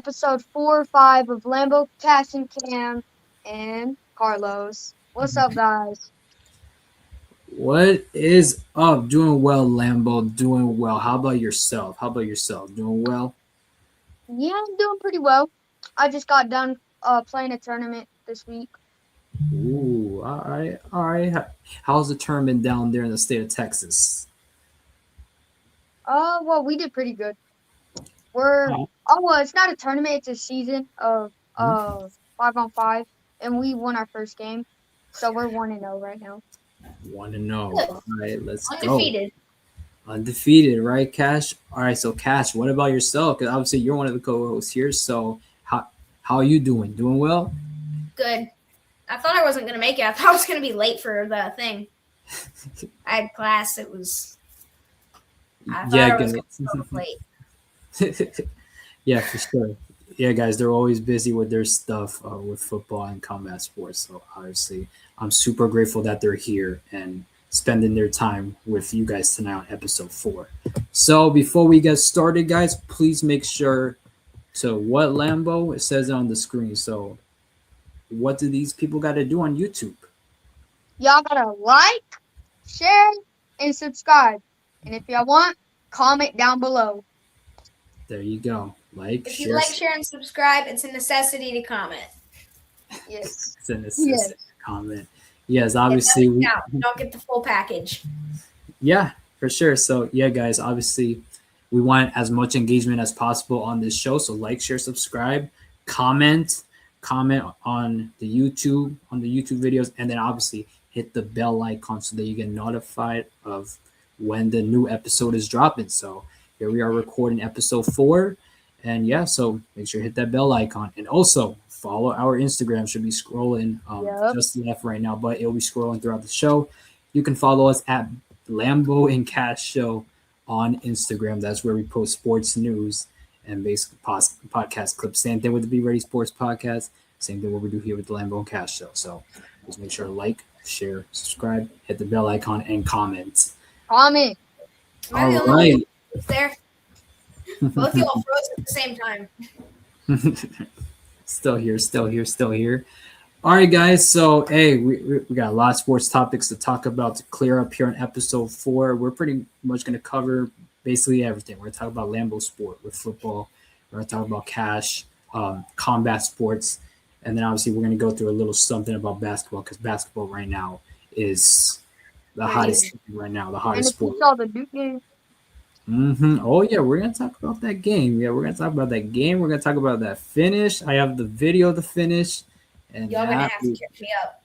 episode 4 or 5 of Lambo, Cash, and Cam, and Carlos. What's up, guys? What is up? Doing well, Lambo. Doing well. How about yourself? Doing well? Yeah, I'm doing pretty well. I just got done playing a tournament this week. Ooh, all right. How's the tournament down there in the state of Texas? Well, we did pretty good. We're Oh, well, it's not a tournament; it's a season of 5-on-5, and we won our first game, so we're 1-0 right now. Want to know? Good. All right, let's go. Undefeated. Undefeated, right, Cash? All right, so Cash, what about yourself? Because obviously you're one of the co-hosts here. So how are you doing? Doing well? Good. I thought I wasn't going to make it. I thought I was going to be late for the thing. I had class. I thought Yeah, I was guys. going to be late. Yeah, for sure. Yeah, guys, they're always busy with their stuff with football and combat sports. So obviously, I'm super grateful that they're here and spending their time with you guys tonight on episode 4. So before we get started, guys, please make sure to what Lambo it says on the screen. So what do these people got to do on YouTube? Y'all gotta like, share, and subscribe. And if y'all want, comment down below. There you go. Like, If you share, like, share, and subscribe, it's a necessity to comment. Yes. send us Yes. comment. Yes, It obviously. doesn't count. You don't get the full package. Yeah, for sure. So yeah, guys, obviously we want as much engagement as possible on this show. So like, share, subscribe, comment on the YouTube videos, and then obviously hit the bell icon so that you get notified of when the new episode is dropping. So here we are recording episode 4. And yeah, so make sure to hit that bell icon. And also follow our Instagram. Should be scrolling Yep. just left right now, but it'll be scrolling throughout the show. You can follow us at Lambo and Cash Show on Instagram. That's where we post sports news and basic podcast clips. Same thing with the Be Ready Sports Podcast. Same thing what we do here with the Lambo and Cash Show. So just make sure to like, share, subscribe, hit the bell icon, and comment. Comment. Am I the All only one right. who's there? Both y'all froze at the same time. Still here. All right, guys. So, hey, we got a lot of sports topics to talk about to clear up here in episode 4. We're pretty much going to cover basically everything. We're going to talk about Lambo sport with football. We're going to talk about cash, combat sports, and then obviously we're going to go through a little something about basketball because basketball right now is the hottest thing right now, the And hottest if you sport. saw the Duke game, Oh yeah, we're gonna talk about that game. Yeah, we're gonna talk about that game. We're gonna talk about that finish. I have the video of the finish, and Y'all going to that, have to catch me up.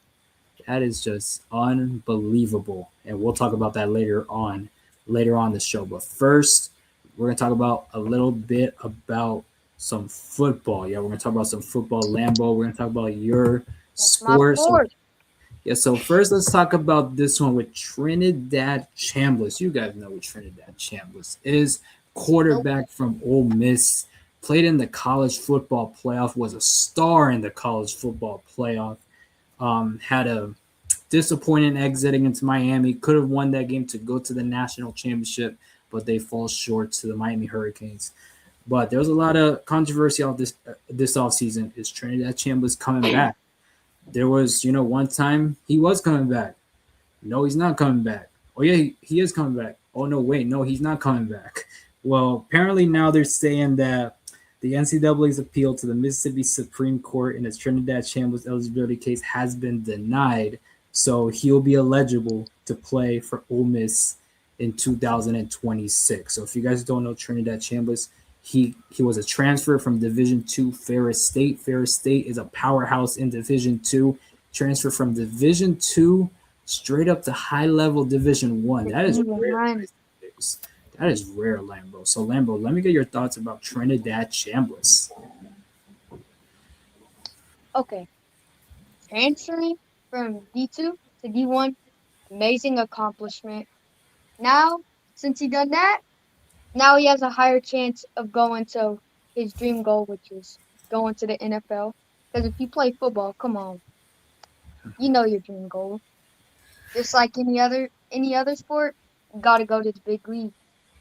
that is just unbelievable. And we'll talk about that later on the show. But first, we're gonna talk about a little bit about some football. Yeah, we're gonna talk about some football. Lambo. We're gonna talk about your that's my sport. So sport. yeah, so first let's talk about this one with Trinidad Chambliss. You guys know what Trinidad Chambliss is. Quarterback from Ole Miss, played in the college football playoff, was a star in the college football playoff. Had a disappointing exiting into Miami. Could have won that game to go to the national championship, but they fall short to the Miami Hurricanes. But there was a lot of controversy on this offseason. Is Trinidad Chambliss coming back? There was, one time he was coming back. No, he's not coming back. Oh, yeah, he is coming back. Oh, no, wait, no, he's not coming back. Well, apparently now they're saying that the NCAA's appeal to the Mississippi Supreme Court in its Trinidad Chambliss eligibility case has been denied, so he'll be eligible to play for Ole Miss in 2026. So if you guys don't know Trinidad Chambliss, he was a transfer from Division II Ferris State. Ferris State is a powerhouse in Division II. Transfer from Division II straight up to high level Division One. That is rare. That is rare, Lambo. So Lambo, let me get your thoughts about Trinidad Chambliss. Okay. Transferring from D2 to D1, amazing accomplishment. Now, since he done that, now he has a higher chance of going to his dream goal, which is going to the NFL. Because if you play football, come on, you know your dream goal. Just like any other sport, you got to go to the big league.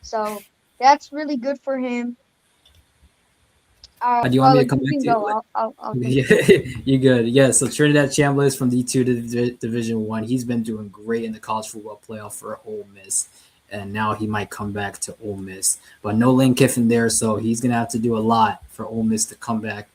So that's really good for him. Do you want me to You come back can to you? go. I'll think. Yeah, you good. Yeah, so Trinidad Chambliss from D2 to Division One. He's been doing great in the college football playoff for Ole Miss, and now he might come back to Ole Miss. But no Lane Kiffin there, so he's gonna have to do a lot for Ole Miss to come back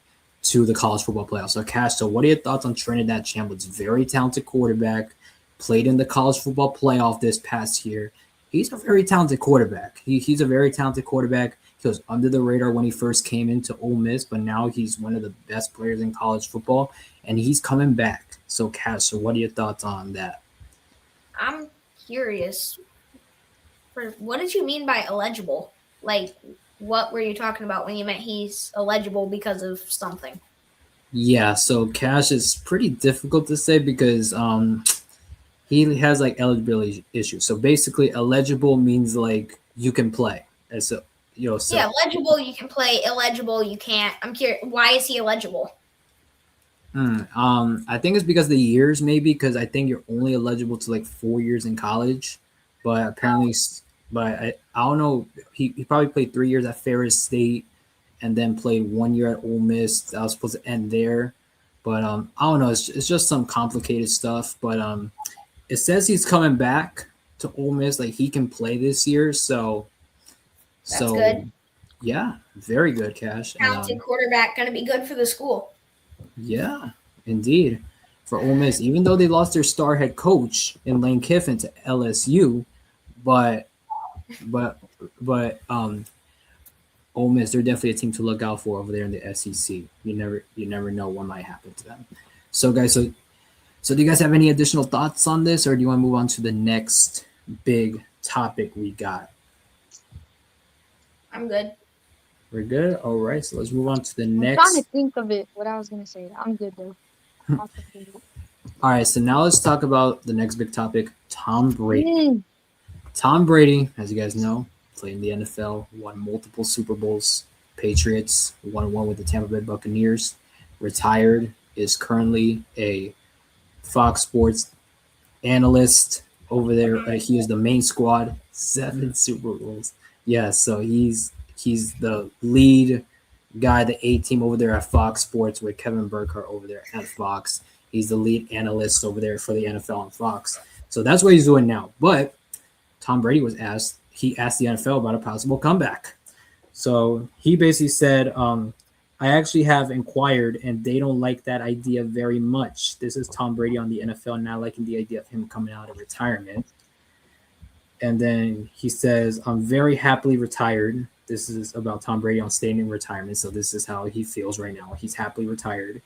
to the college football playoff. So Cash, so what are your thoughts on Trinidad Chambliss? Very talented quarterback, played in the college football playoff this past year. He's a very talented quarterback. He's a very talented quarterback. He was under the radar when he first came into Ole Miss, but now he's one of the best players in college football, and he's coming back. So, Cash, so what are your thoughts on that? I'm curious. What did you mean by eligible? Like, what were you talking about when you meant he's eligible because of something? Yeah, so Cash is pretty difficult to say because he has like eligibility issues. So basically, eligible means like you can play. And so so Yeah, eligible you can play, illegible you can't. I'm curious, why is he eligible? I think it's because of the years, maybe because I think you're only eligible to like 4 years in college, but apparently, but I don't know. He probably played 3 years at Ferris State, and then played 1 year at Ole Miss. That was supposed to end there, but I don't know. It's just some complicated stuff, but it says he's coming back to Ole Miss. Like he can play this year, so That's good. Yeah, very good, Cash. Talented quarterback, going to be good for the school. Yeah, indeed. For Ole Miss, even though they lost their star head coach in Lane Kiffin to LSU, but Ole Miss, they're definitely a team to look out for over there in the SEC. You never know what might happen to them. So guys, so do you guys have any additional thoughts on this, or do you want to move on to the next big topic we got? I'm good. We're good? All right, so let's move on to the I'm next. trying to think of it. What I was gonna say. I'm good though. All right, so now let's talk about the next big topic, Tom Brady. Mm. Tom Brady, as you guys know, played in the NFL, won multiple Super Bowls. Patriots won one with the Tampa Bay Buccaneers. Retired, is currently a Fox Sports analyst over there. He is the main squad, 7 Super Bowls. Yeah, so he's the lead guy, the A team over there at Fox Sports with Kevin Burkhardt over there at Fox. He's the lead analyst over there for the NFL on Fox. So that's what he's doing now. But Tom Brady was asked the NFL about a possible comeback. So he basically said, I actually have inquired, and they don't like that idea very much. This is Tom Brady on the NFL not liking the idea of him coming out of retirement. And then he says, I'm very happily retired. This is about Tom Brady on staying in retirement. So this is how he feels right now. He's happily retired.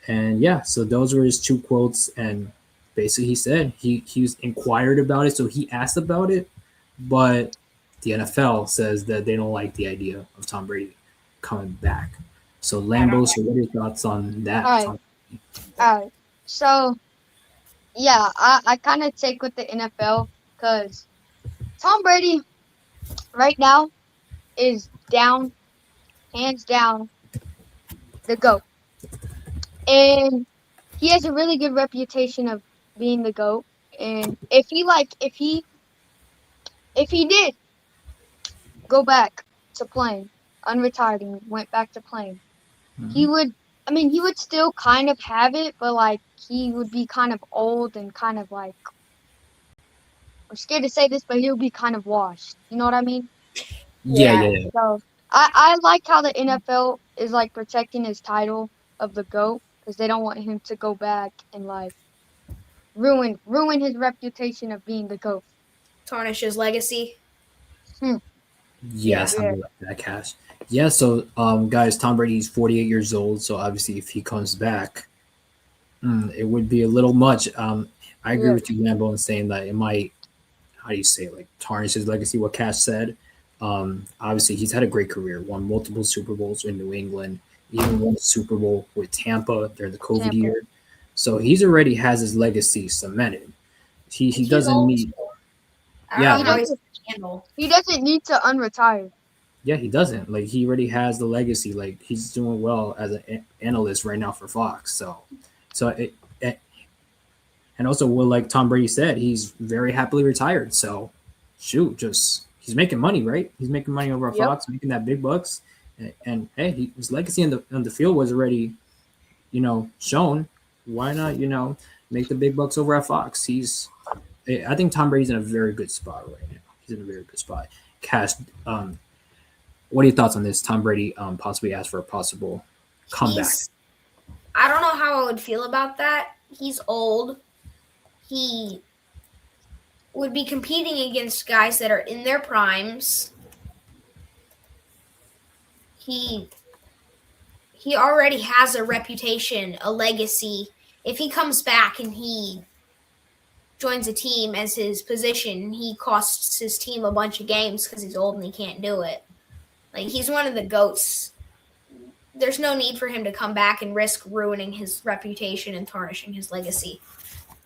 And yeah, so those were his 2 quotes. And basically he said he was inquired about it. So he asked about it. But the NFL says that they don't like the idea of Tom Brady coming back. So Lambo, so what are your thoughts on that? All right. So yeah, I kind of take with the NFL because Tom Brady right now is hands down, the GOAT. And he has a really good reputation of being the GOAT. And if he did go back to playing, unretired and went back to playing, he would still kind of have it, but like he would be kind of old and kind of like, I'm scared to say this, but he'll be kind of washed. You know what I mean? Yeah. So I like how the NFL is like protecting his title of the GOAT because they don't want him to go back and like ruin his reputation of being the GOAT. Tarnish his legacy. Yeah, something like that, Cash. Yeah, so guys, Tom Brady's 48 years old, so obviously if he comes back, it would be a little much. I agree with you, Lambo, in saying that it might, how do you say it, like tarnish his legacy, what Cash said. Obviously he's had a great career, won multiple Super Bowls in New England, even won a Super Bowl with Tampa during the COVID year. So he's already has his legacy cemented. He doesn't need he doesn't need to unretire. Yeah, he doesn't. Like he already has the legacy. Like he's doing well as an analyst right now for Fox. And also, well, like Tom Brady said, he's very happily retired. So, he's making money, right? He's making money over at Fox, making that big bucks, And hey, his legacy on the field was already, shown. Why not, make the big bucks over at Fox? I think Tom Brady's in a very good spot right now. He's in a very good spot. Cash, what are your thoughts on this? Tom Brady possibly asked for a possible comeback. I don't know how I would feel about that. He's old. He would be competing against guys that are in their primes. He already has a reputation, a legacy. If he comes back and he joins a team as his position, he costs his team a bunch of games because he's old and he can't do it. Like, he's one of the GOATs. There's no need for him to come back and risk ruining his reputation and tarnishing his legacy.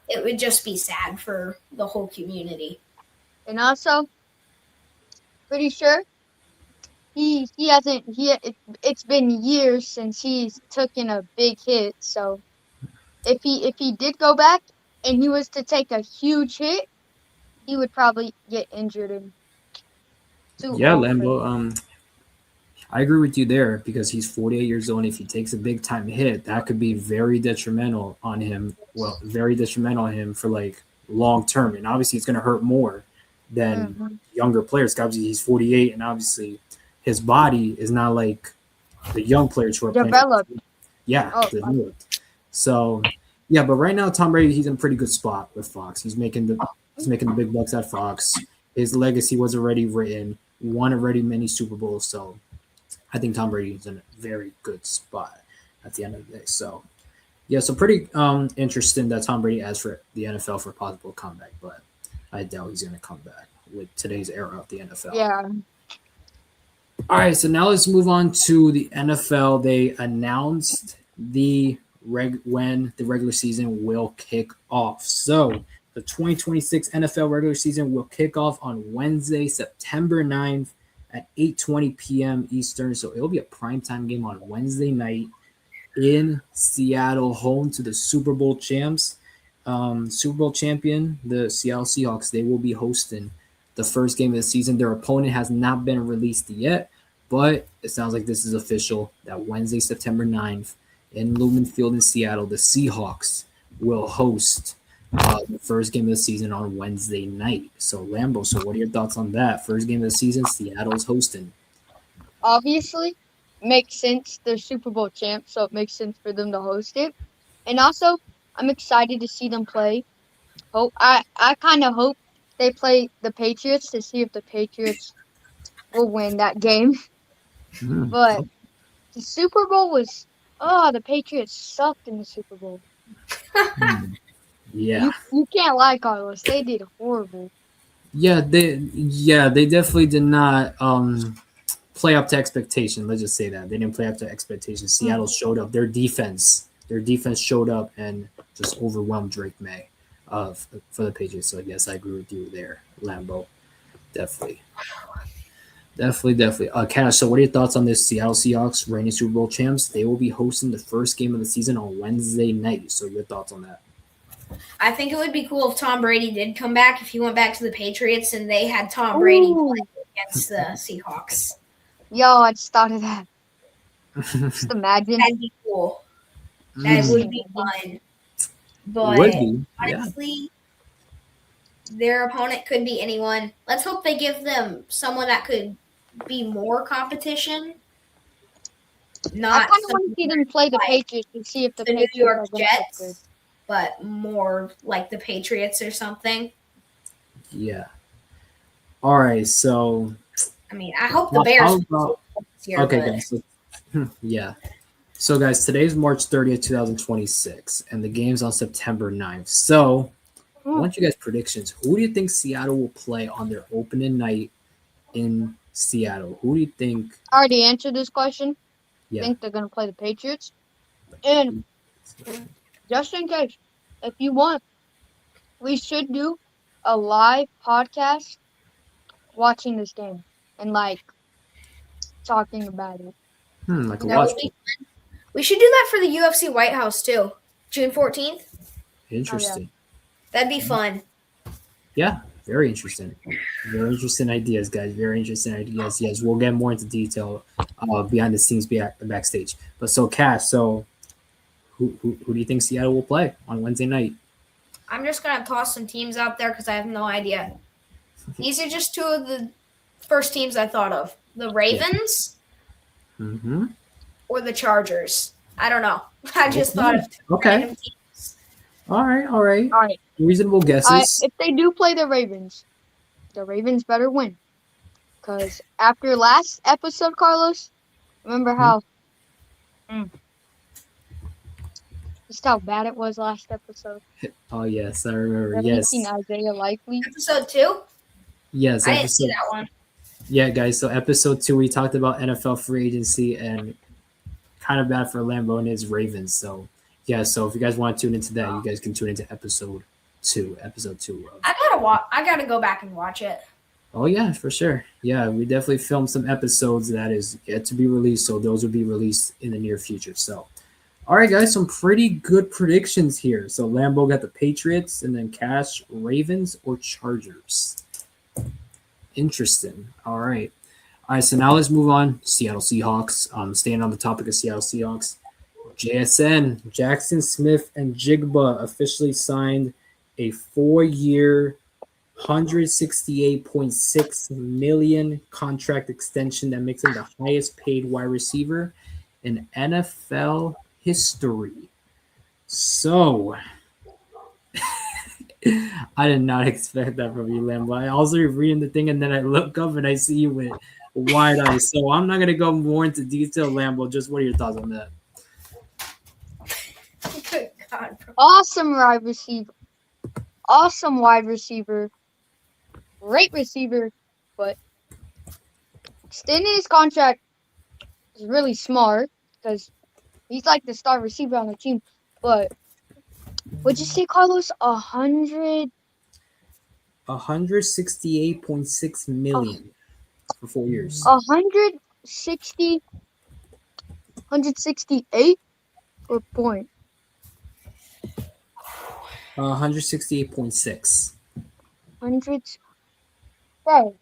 It would just be sad for the whole community. And also, pretty sure it's been years since he's taken a big hit. So if he did go back and he was to take a huge hit, he would probably get injured and Lambo. I agree with you there because he's 48 years old. And if he takes a big time hit, that could be very detrimental on him. Well, very detrimental on him for like long term, and obviously it's going to hurt more than younger players. Obviously, he's 48, and obviously his body is not like the young players who are developed. Developed. So, yeah, but right now Tom Brady, he's in a pretty good spot with Fox. He's making the big bucks at Fox. His legacy was already written. Won already many Super Bowls. So, I think Tom Brady is in a very good spot at the end of the day. So, yeah, so pretty interesting that Tom Brady asked for the NFL for a possible comeback, but I doubt he's going to come back with today's era of the NFL. Yeah. All right, so now let's move on to the NFL. They announced when the regular season will kick off. So the 2026 NFL regular season will kick off on Wednesday, September 9th at 8:20 p.m. Eastern. So it'll be a primetime game on Wednesday night in Seattle, home to the Super Bowl champs. Super Bowl champion, the Seattle Seahawks, they will be hosting the first game of the season. Their opponent has not been released yet, but it sounds like this is official that Wednesday, September 9th in Lumen Field in Seattle, the Seahawks will host the first game of the season on Wednesday night. So, Lambo, what are your thoughts on that? First game of the season, Seattle's hosting. Obviously, makes sense. They're Super Bowl champs, so it makes sense for them to host it. And also, I'm excited to see them play. I kind of hope they play the Patriots to see if the Patriots will win that game. But the Super Bowl was the Patriots sucked in the Super Bowl. Yeah. You can't lie, Carlos. They did horrible. Yeah, they definitely did not play up to expectation. Let's just say that. They didn't play up to expectation. Seattle showed up. Their defense showed up and just overwhelmed Drake May for the Patriots. So yes, I agree with you there, Lambo. Definitely. Cash, so what are your thoughts on this? Seattle Seahawks, reigning Super Bowl champs, they will be hosting the first game of the season on Wednesday night. So your thoughts on that? I think it would be cool if Tom Brady did come back, if he went back to the Patriots and they had Tom Brady play against the Seahawks. Yo, I just thought of that. Just imagine. That'd be cool. That would be fun. But honestly, their opponent could be anyone. Let's hope they give them someone that could be more competition. I kind of want to see them play the Patriots and see if the Patriots New York are Jets, good. but more like the Patriots or something. Yeah. All right, so I mean, I hope the Bears. Guys. Yeah. So, guys, today's March 30th, 2026, and the game's on September 9th. So, I want you guys' predictions. Who do you think Seattle will play on their opening night in Seattle? Who do you think? I already answered this question. Yeah. I think they're going to play the Patriots. And just in case, if you want, we should do a live podcast watching this game and, talking about it. Like a watch. We should do that for the UFC White House, too. June 14th. Interesting. Oh, yeah. That'd be fun. Yeah, Very interesting. Very interesting ideas, guys. Very interesting ideas. Yes, we'll get more into detail behind the scenes, backstage. But so, Cash, so who do you think Seattle will play on Wednesday night? I'm just gonna toss some teams out there because I have no idea. These are just two of the first teams I thought of: the Ravens Mm-hmm. or the Chargers. I don't know. I just thought of two Okay. random teams. All right. All right. All right. Reasonable guesses. If they do play the Ravens better win. Because after last episode, Carlos, remember how just how bad it was last episode? Oh yes, I remember. Have you Yes. seen Isaiah Likely? Episode 2? Yes. I didn't see that one. Yeah, guys. So episode 2, we talked about NFL free agency and kind of bad for Lambo and his Ravens. So yeah. So if you guys want to tune into that, you guys can tune into episode 2. Episode 2. I gotta go back and watch it. Oh yeah, for sure. Yeah, we definitely filmed some episodes that is yet to be released, so those will be released in the near future. So, all right, guys, some pretty good predictions here. So Lambo got the Patriots, and then Cash, Ravens or Chargers. Interesting. All right. All right, so now let's move on. Seattle Seahawks. Staying on the topic of Seattle Seahawks, JSN, Jaxon Smith-Njigba officially signed a 4-year, $168.6 million contract extension that makes him the highest paid wide receiver in NFL history. So I did not expect that from you, Lambo. I also reading the thing and then I look up and I see you with wide eyes. So I'm not gonna go more into detail, Lambo. Just what are your thoughts on that? Good God, bro. Awesome wide receiver. Awesome wide receiver. Great receiver. But extending his contract is really smart because he's like the star receiver on the team. But would you say, Carlos, 168.6 million for 4 years. 168 or point? 168.6. Hundreds. Bro,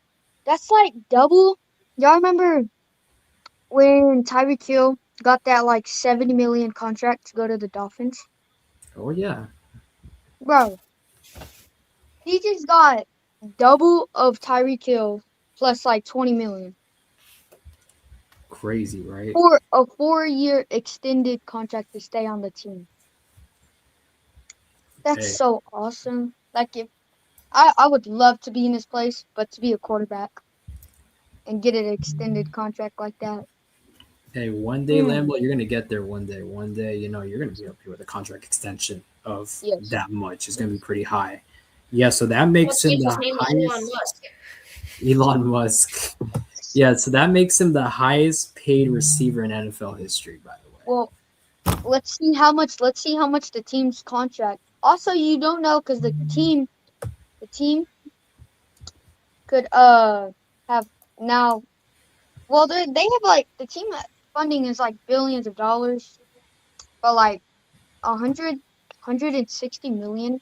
that's like double. Y'all remember when Tyreek Hill got that like 70 million contract to go to the Dolphins? Oh yeah. Bro, he just got double of Tyreek Hill plus like 20 million Crazy, right? for a 4-year extended contract to stay on the team. That's Hey. so awesome. Like if I would love to be in his place, but to be a quarterback and get an extended contract like that. Hey, one day, Lambo, you're gonna get there one day. One day, you're gonna be up here with a contract extension of that much. It's gonna be pretty high. Yeah, so that makes him the highest. Elon Musk. Yeah, so that makes him the highest paid receiver in NFL history, by the way. Well, let's see how much the team's contract. Also, you don't know because the team could have now. Well, they have like the team funding is like billions of dollars, but like 160 million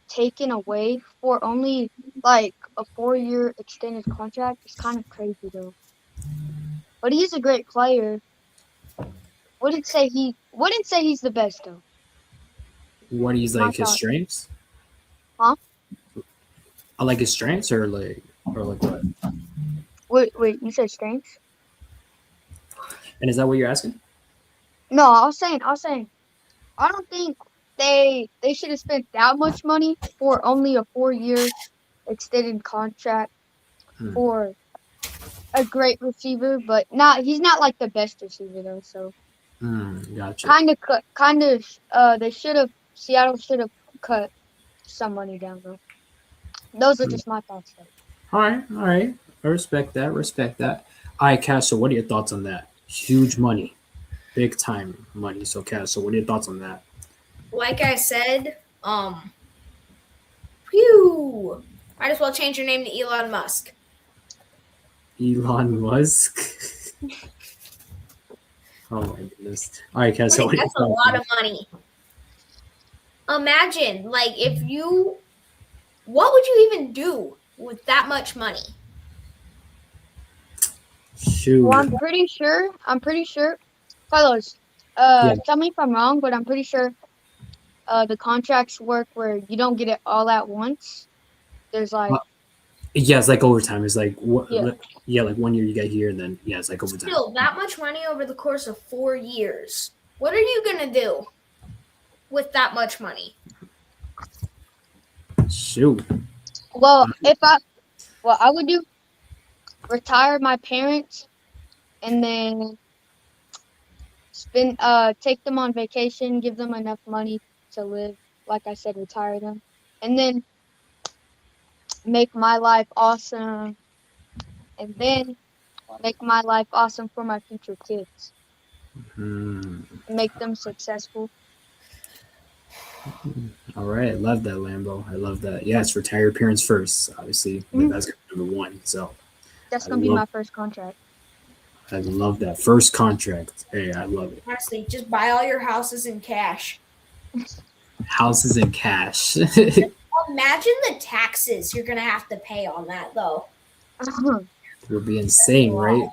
taken away for only like a 4-year extended contract is kind of crazy though. But he's a great player. Wouldn't say he's the best though. What he's like his strengths? Huh? I like his strengths or what? Wait, you said strengths? And is that what you're asking? No, I was saying I don't think they should have spent that much money for only a 4-year extended contract for a great receiver, but he's not like the best receiver though, so gotcha. Seattle should have cut some money down though. Those are just my thoughts though. All right. I respect that. All right, Cash, so what are your thoughts on that? Huge money. Big time money. So Cash, so what are your thoughts on that? Like I said, might as well change your name to Elon Musk. Elon Musk? Oh my goodness. All right, Cass, so that's a lot of money. Imagine, like, if you What would you even do with that much money? Shoot. Well, I'm pretty sure. Carlos, Yeah. tell me if I'm wrong, but I'm pretty sure the contracts work where you don't get it all at once. There's like, Yeah, it's like overtime. It's like Yeah. like 1 year you get here, and then it's like overtime. Still, that much money over the course of 4 years. What are you going to do with that much money? Shoot. well, I would do retire my parents and then take them on vacation, give them enough money to live. Like I said, retire them, and then make my life awesome, and then make my life awesome for my future kids. Make them successful. All right, I love that, Lambo. I love that. Yes, retire your parents first. Obviously, that's number one. So That's gonna be my first contract. I love that first contract. Hey, I love it. Honestly, just buy all your houses in cash. Houses in cash. Imagine the taxes you're going to have to pay on that, though. It would be insane, right?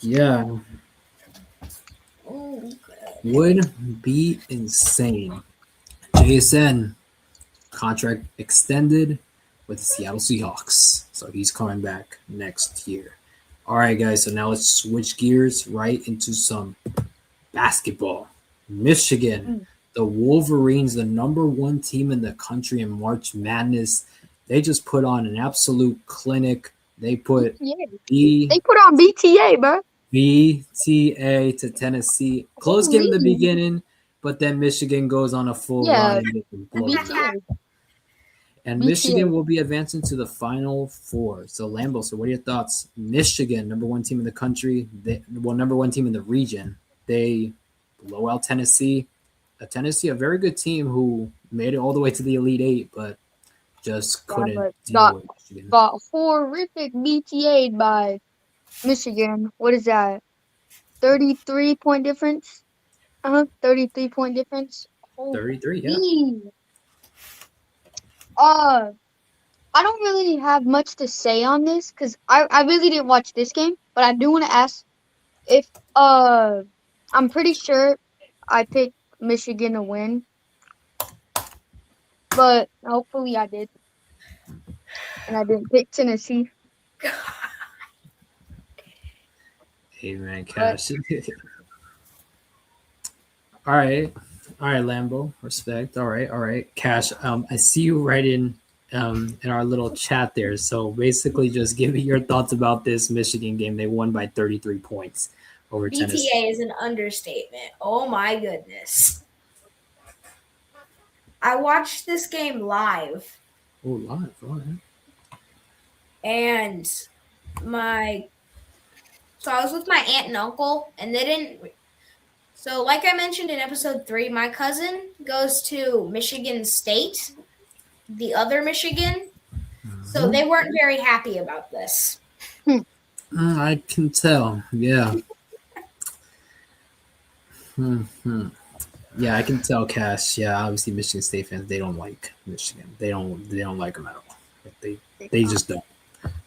Yeah. Would be insane. JSN contract extended with the Seattle Seahawks. So he's coming back next year. All right, guys. So now let's switch gears right into some basketball. Michigan, the Wolverines, the number one team in the country in March Madness. They just put on an absolute clinic. They put They put on BTA, bro. BTA to Tennessee. Close game in the beginning, but then Michigan goes on a full run. And Michigan will be advancing to the Final Four. So, Lambo, what are your thoughts? Michigan, number one team in the country. Number one team in the region. They blow out Tennessee. Tennessee, a very good team who made it all the way to the Elite Eight, but just couldn't deal with Michigan. Got horrific BTA'd by Michigan. What is that? 33-point difference? 33-point difference. 33, yeah. I don't really have much to say on this because I really didn't watch this game, but I do want to ask if I'm pretty sure I picked Michigan to win, but hopefully I did, and I didn't pick Tennessee. Hey man, Cash. All right, Lambo, respect. All right, Cash. I see you right in our little chat there. So basically, just give me your thoughts about this Michigan game. They won by 33 points over Tennessee. BTA is an understatement. Oh my goodness! I watched this game live. Oh, live! All right. And so I was with my aunt and uncle, and they didn't. So, like I mentioned in episode 3, my cousin goes to Michigan State, the other Michigan. So they weren't very happy about this. I can tell. Yeah. Yeah, I can tell, Cash. Yeah, obviously Michigan State fans, they don't like Michigan. They don't like them at all. They just don't.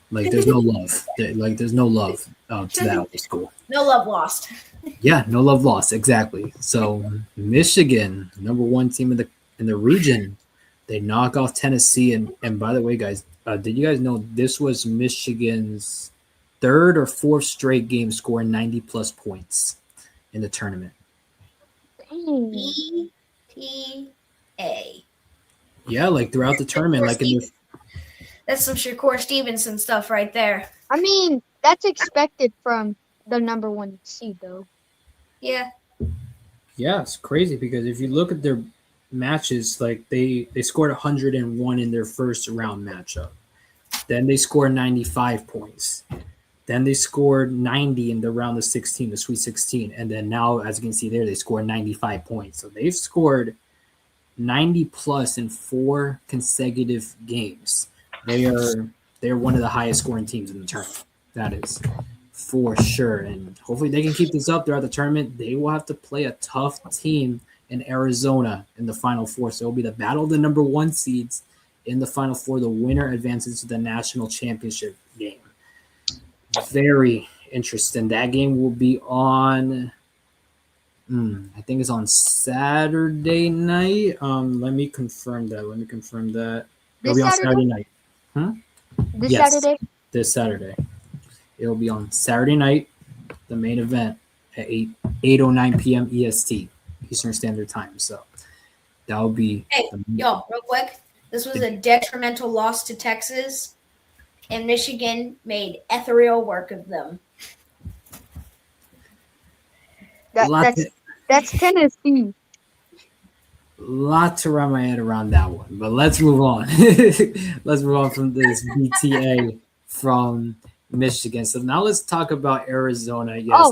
Like, there's no love. There's no love to that other school. No love lost. Yeah, no love lost. Exactly. So Michigan, number one team in the region, they knock off Tennessee. And by the way, guys, did you guys know this was Michigan's third or fourth straight game scoring 90-plus points in the tournament? BTA. Yeah, like throughout the tournament, like in the. That's some Shakur Stevenson stuff right there. I mean, that's expected from the number one seed, though. Yeah. Yeah, it's crazy because if you look at their matches, like they scored 101 in their first round matchup. Then they scored 95 points. Then they scored 90 in the round of 16, the Sweet 16. And then now, as you can see there, they scored 95 points. So they've scored 90 plus in 4 consecutive games. They're one of the highest scoring teams in the tournament. That is for sure. And hopefully they can keep this up throughout the tournament. They will have to play a tough team and Arizona in the Final Four. So it'll be the battle of the number 1 seeds in the Final Four. The winner advances to the national championship game. Very interesting. That game will be on, I think it's on Saturday night. Let me confirm that. It'll be on Saturday night. Yes, Saturday? this Saturday. It'll be on Saturday night, the main event at 8:09 p.m. EST, Eastern Standard Time. So that'll be. Hey, real quick. This was a detrimental loss to Texas, and Michigan made ethereal work of them. That's Tennessee. Lot to wrap my head around that one, but let's move on. Let's move on from this BTA from Michigan. So now let's talk about Arizona. Yes,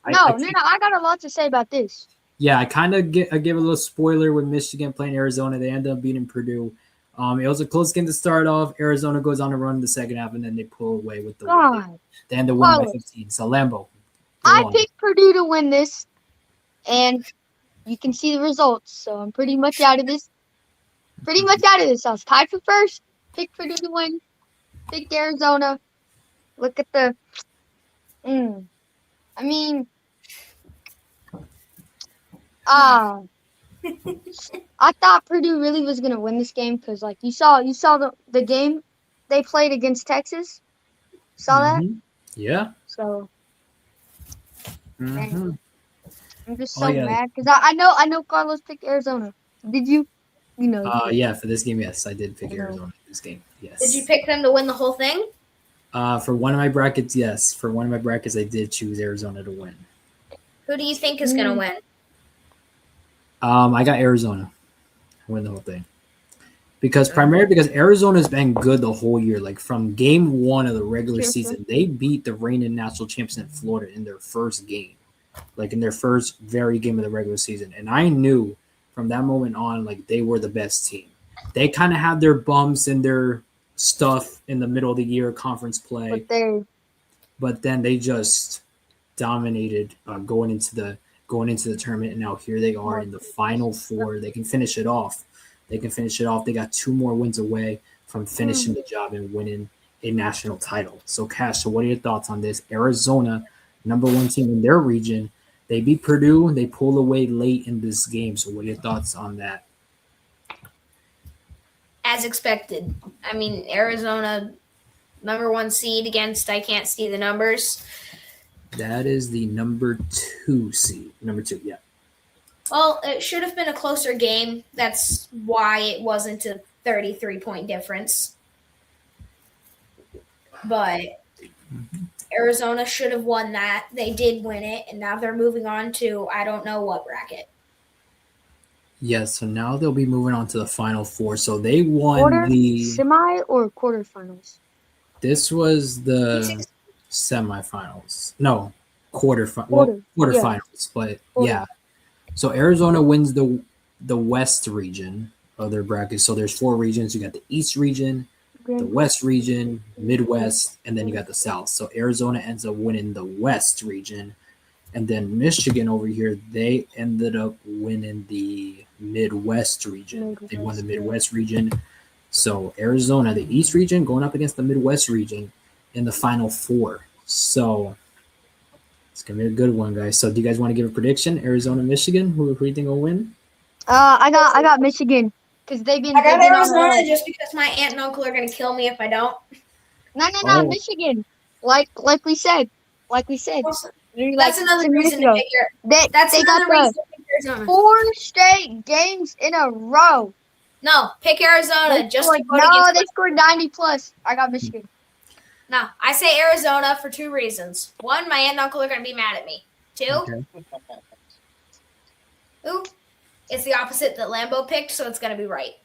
I got a lot to say about this. Yeah, I gave a little spoiler with Michigan playing Arizona. They ended up beating Purdue. It was a close game to start off. Arizona goes on a run in the second half, and then they pull away with the win. They end up winning by 15. So Lambo, I picked Purdue to win this, and you can see the results. So I'm pretty much out of this. I was tied for first. Picked Purdue to win. Picked Arizona. Look at the. I mean. I thought Purdue really was gonna win this game because, like, you saw the game they played against Texas. Saw that? Yeah. So. Mm-hmm. I'm just so mad because I know Carlos picked Arizona. Did you? You know. Yeah, for this game, yes, I did pick Arizona for this game. Yes. Did you pick them to win the whole thing? For one of my brackets, yes. For one of my brackets, I did choose Arizona to win. Who do you think is gonna win? I got Arizona. Win the whole thing. Primarily because Arizona's been good the whole year. Like from game 1 of the regular season, they beat the reigning national champions in Florida in their first game. Like in their first very game of the regular season. And I knew from that moment on, like they were the best team. They kind of had their bumps and their stuff in the middle of the year conference play. But then they just dominated going into the tournament, and now here they are in the Final Four. They can finish it off. They got 2 more wins away from finishing the job and winning a national title. So, Cash, so what are your thoughts on this? Arizona, number 1 team in their region. They beat Purdue, and they pulled away late in this game. So what are your thoughts on that? As expected. I mean, Arizona, number 1 seed against, I can't see the numbers. That is the number 2 seed. Number 2, yeah. Well, it should have been a closer game. That's why it wasn't a 33-point difference. But Arizona should have won that. They did win it, and now they're moving on to I don't know what bracket. Yeah, so now they'll be moving on to the Final Four. So they won the semi or quarterfinals. This was the semifinals. No, quarterfinals. But yeah. So Arizona wins the West region of their bracket. So there's 4 regions. You got the East region, the West region, Midwest, and then you got the South. So Arizona ends up winning the West region. And then Michigan over here, they ended up winning the Midwest region. They won the Midwest region. So Arizona, the East region, going up against the Midwest region in the Final Four. So it's gonna be a good one, guys. So do you guys want to give a prediction? Arizona, Michigan, who do you think will win? I got Michigan because they've been. I got Arizona just because my aunt and uncle are gonna kill me if I don't. No, Michigan. Like we said. That's another reason to pick Arizona. 4 straight games in a row. No, pick Arizona. They scored 90 plus. I got Michigan. No, I say Arizona for 2 reasons. 1, my aunt and uncle are going to be mad at me. 2, it's the opposite that Lambo picked, so it's going to be right.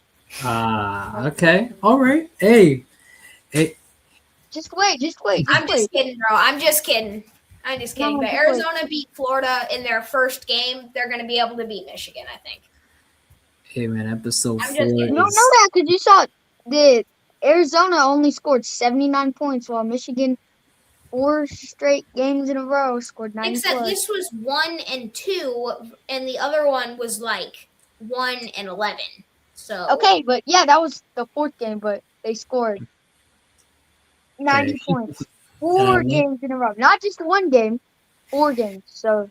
Okay. All right. Hey. Just wait. Just kidding, bro. I'm just kidding. No, but Arizona beat Florida in their first game. They're going to be able to beat Michigan, I think. Hey, man, episode 4. You don't know that because you saw the Arizona only scored 79 points while Michigan 4 straight games in a row, scored 90 Except plus. this was 1 and 2, and the other one was like 1 and 11. So Okay, but yeah, that was the 4th game, but they scored 90 Okay. points. And I 4 love, games in a row. Not just one game, 4 games. So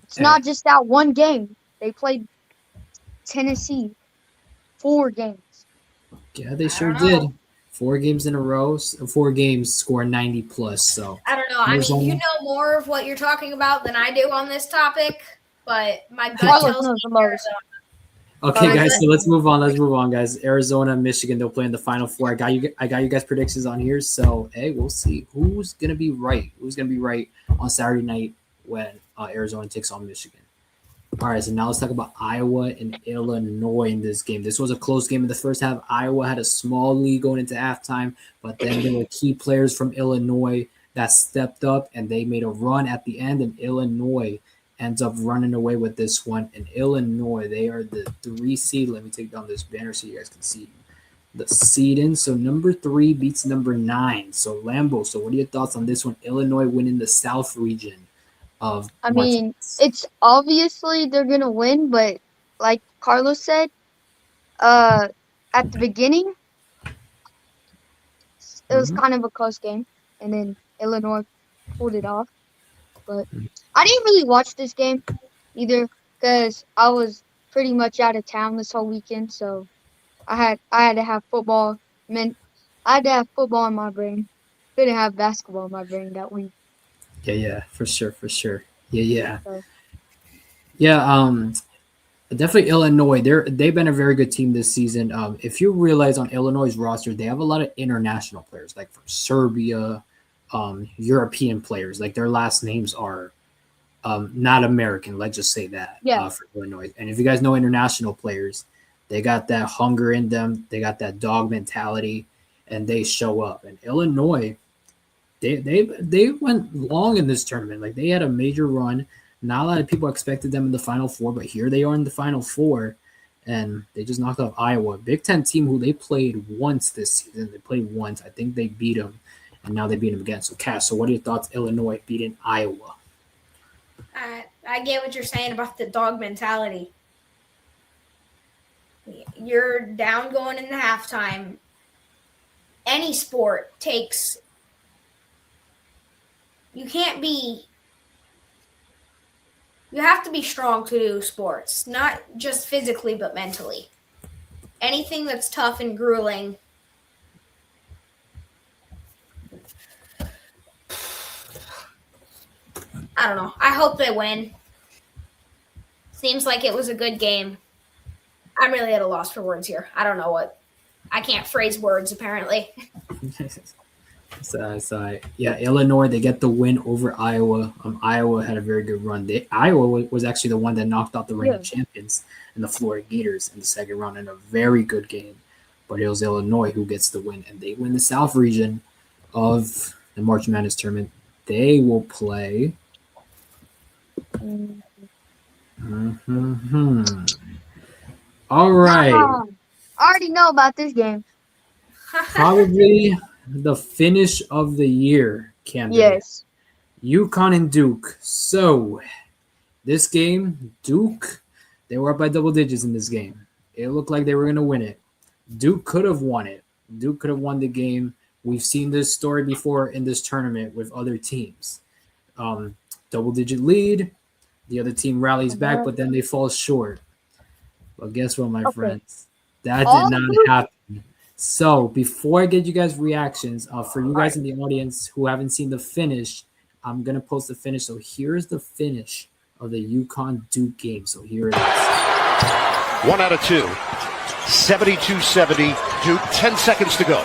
it's hey, not just that one game. They played Tennessee 4 games. yeah, they I sure don't know. did. 4 games in a row, 4 games score 90 plus. So I don't know. I mean, you know more of what you're talking about than I do on this topic, but my gut Carlos tells knows me the most. Arizona. Okay, My guys, gut- so let's move on. Let's move on, guys. Arizona, Michigan, they'll play in the Final Four. I got you guys predictions on here. So, hey, we'll see who's gonna be right. Who's gonna be right on Saturday night when Arizona takes on Michigan. All right, so now let's talk about Iowa and Illinois in this game. This was a close game in the first half. Iowa had a small lead going into halftime, but then there were key players from Illinois that stepped up and they made a run at the end, and Illinois ends up running away with this one. And Illinois, they are the 3 seed. Let me take down this banner so you guys can see the seeding. So number 3 beats number 9. So Lambo, so what are your thoughts on this one? Illinois winning the South region of I March mean, Madness. it's obviously they're gonna win, but like Carlos said, at the beginning, it was Mhm. kind of a close game, and then Illinois pulled it off. But I didn't really watch this game either because I was pretty much out of town this whole weekend, so I had to have football. I had to have football in my brain. Couldn't have basketball in my brain that week. Yeah, for sure, for sure. Yeah. So Yeah, definitely Illinois. They've been a very good team this season. If you realize on Illinois' roster, they have a lot of international players, like from Serbia, European players. Like their last names are not American. Let's just say that yeah, for Illinois. And if you guys know international players, they got that hunger in them. They got that dog mentality, and they show up. And Illinois, they went long in this tournament. Like they had a major run. Not a lot of people expected them in the Final Four, but here they are in the Final Four, and they just knocked off Iowa, Big Ten team who they played once this season. They played once. I think they beat them, and now they beat them again. So, Cass, so what are your thoughts? Illinois beating Iowa. I get what you're saying about the dog mentality. You're down going into halftime. Any sport takes. You have to be strong to do sports, not just physically, but mentally. Anything that's tough and grueling. I don't know. I hope they win. Seems like it was a good game. I'm really at a loss for words here. I don't know what. I can't phrase words, apparently. Yeah, Illinois, they get the win over Iowa. Iowa had a very good run. Iowa was actually the one that knocked out the reigning champions in the Florida Gators in the second round in a very good game. But it was Illinois who gets the win, and they win the South region of the March Madness tournament. They will play. All right. I already know about this game. Probably the finish of the year, candidate. Yes. UConn and Duke. So, this game, Duke, they were up by double digits in this game. It looked like they were going to win it. Duke could have won it. Duke could have won the game. We've seen this story before in this tournament with other teams. Double-digit lead. The other team rallies back, but then they fall short. But guess what, my friends? That did not happen. So before I get you guys reactions, for you guys in the audience who haven't seen the finish, I'm going to post the finish. So here's the finish of the UConn-Duke game. So here it is. 1 out of 2. 72-70. Duke, 10 seconds to go.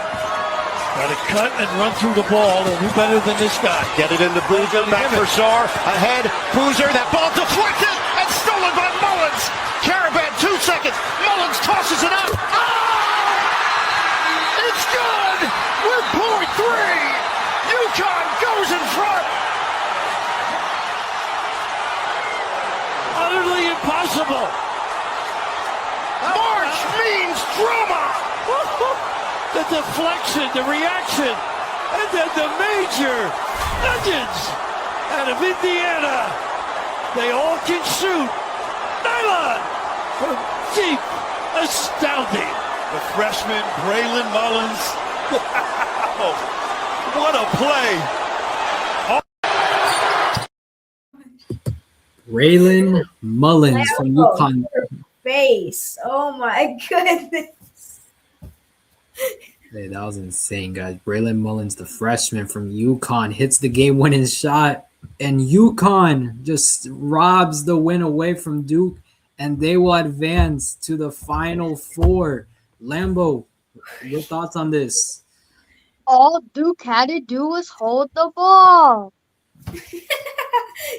Got to cut and run through the ball. Who better than this guy? Get it into Boozer. Back for Sarr. Ahead. Boozer. That ball deflected and stolen by Mullins. Caravan, 2 seconds. Mullins tosses it up. Oh! It's good with point 3. UConn goes in front. Utterly impossible. March means drama. The deflection, the reaction. And then the major nuggies out of Indiana. They all can shoot. Nylon from deep. Astounding. The freshman, Braylon Mullins. Wow. What a play. Braylon Mullins from UConn. Face. Oh my goodness. Hey, that was insane, guys. Braylon Mullins, the freshman from UConn, hits the game-winning shot, and UConn just robs the win away from Duke, and they will advance to the Final Four. Lambo, your thoughts on this? All Duke had to do was hold the ball.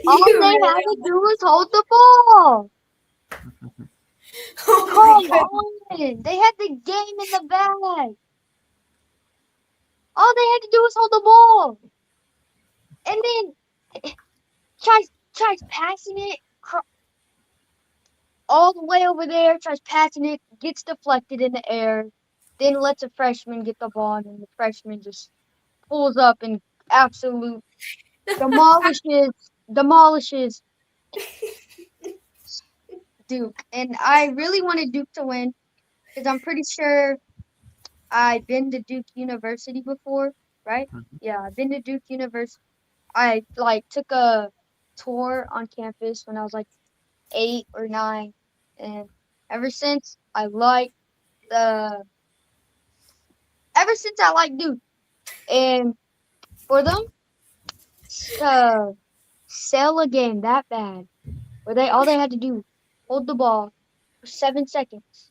All they had to do was hold the ball. Oh Come on. They had the game in the bag. All they had to do was hold the ball. And then tries passing it all the way over there, tries passing it, gets deflected in the air, then lets a freshman get the ball, and then the freshman just pulls up and absolute demolishes Duke. And I really wanted Duke to win because I'm pretty sure I've been to Duke University before, right? Yeah, I've been to Duke University. I took a tour on campus when I was 8 or 9, and ever since I like Duke, and for them to sell a game that bad, where all they had to do hold the ball for 7 seconds.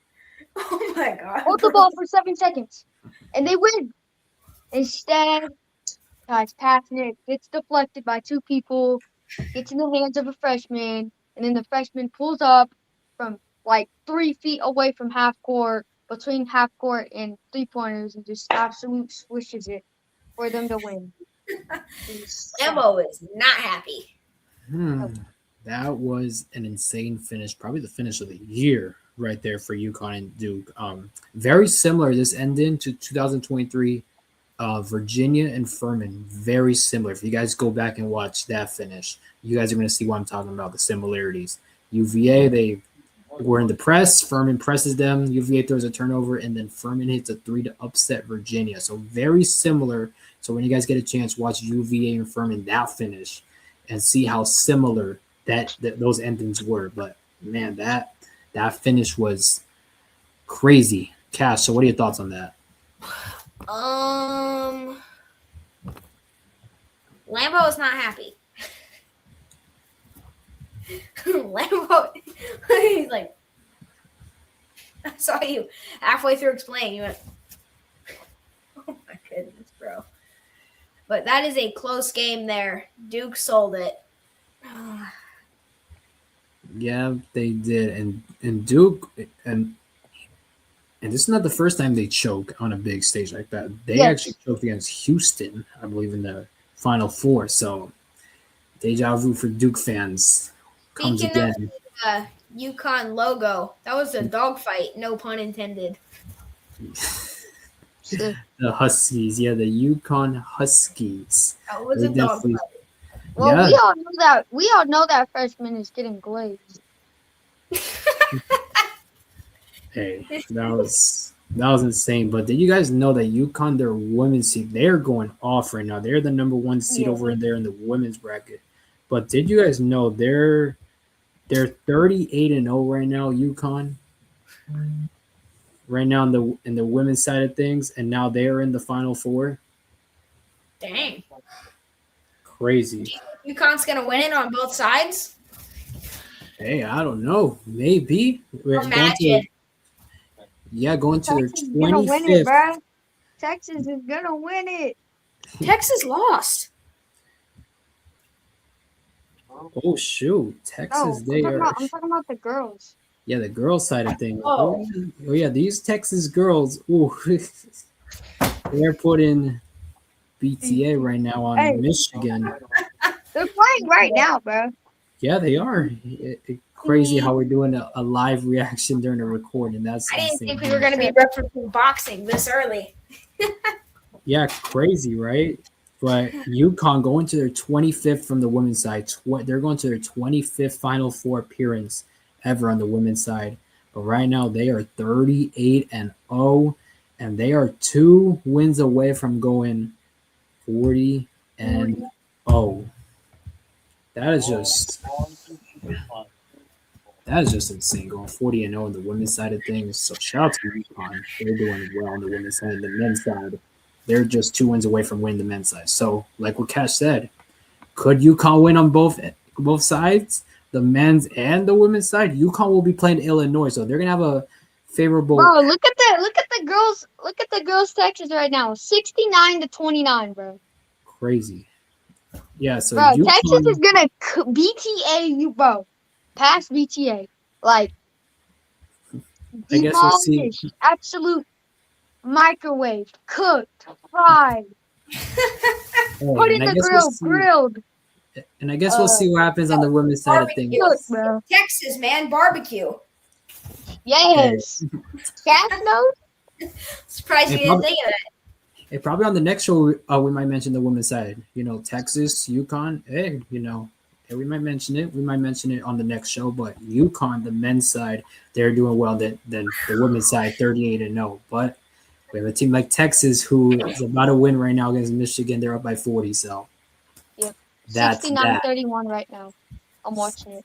Oh my god. Hold the ball for 7 seconds, and they win. Instead, guys passing it, gets deflected by 2 people, gets in the hands of a freshman, and then the freshman pulls up from 3 feet away from half court, between half court and 3-pointers, and just absolute swishes it for them to win. Lambo is not happy. That was an insane finish, probably the finish of the year right there for UConn and Duke. Very similar, this ending to 2023 Virginia and Furman, very similar. If you guys go back and watch that finish, you guys are going to see what I'm talking about, the similarities. UVA, they were in the press. Furman presses them. UVA throws a turnover, and then Furman hits a 3 to upset Virginia. So very similar. So when you guys get a chance, watch UVA and Furman, that finish, and see how similar that those endings were. But, man, that finish was crazy. Cash, so what are your thoughts on that? Lambo is not happy. Lambo, he's like, I saw you halfway through explaining. You went, oh my goodness, bro. But that is a close game there. Duke sold it. Yeah, they did. And Duke, and this is not the first time they choke on a big stage like that. They actually choked against Houston, I believe, in the Final Four. So deja vu for Duke fans comes Speaking again. of the UConn logo, that was a dogfight, no pun intended. The Huskies, the UConn Huskies. That was They a dogfight. Well, yeah. we all know that freshman is getting glazed. Hey, that was insane. But did you guys know that UConn, their women's seed, they're going off right now. They're the number 1 seed over there in the women's bracket. But did you guys know they're 38-0 right now, UConn? Right now in the women's side of things, and now they're in the Final Four. Dang. Crazy. UConn's gonna win it on both sides. Hey, I don't know. Maybe. Imagine. Going to their Texas is gonna win it, 25th. bro. Texas is gonna win it. Texas lost. Oh shoot, Texas! No, I'm talking about the girls. Yeah, the girls' side of things. Oh. Oh yeah, these Texas girls. Ooh, they're putting BTA right now on Michigan. They're playing right now, bro. Yeah, they are. Crazy how we're doing a live reaction during a recording. That's I didn't insane. think we were gonna be referencing boxing this early. Yeah, crazy, right? But UConn going to their 25th from the women's side. They're going to their 25th Final Four appearance ever on the women's side. But right now they are 38-0, and they are 2 wins away from going 40-0. That is just insane, going 40-0 on the women's side of things. So shout out to UConn. They're doing well on the women's side. And the men's side, they're just 2 wins away from winning the men's side. So, like what Cash said, could UConn win on both sides, the men's and the women's side? UConn will be playing Illinois, so they're gonna have a favorable. Bro, look at the girls Texas right now, 69-29, bro. Crazy. Yeah, so Bro, UConn, Texas is gonna BTA you, bro. Past BTA, like I guess we'll see. demolished, absolute microwave, cooked, fried, put in the grill, grilled. And I guess we'll see what happens on the women's side of things. Cooked, bro. Texas, man, barbecue. Yes. Cash knows. Surprised you didn't think of that. Hey, probably on the next show, we might mention the women's side. Texas, UConn. Hey, we might mention it. We might mention it on the next show. But UConn, the men's side, they're doing well. Then the women's side, 38-0. But we have a team like Texas who is about to win right now against Michigan. They're up by 40. So Yep. that's 69-31 right now. I'm watching it.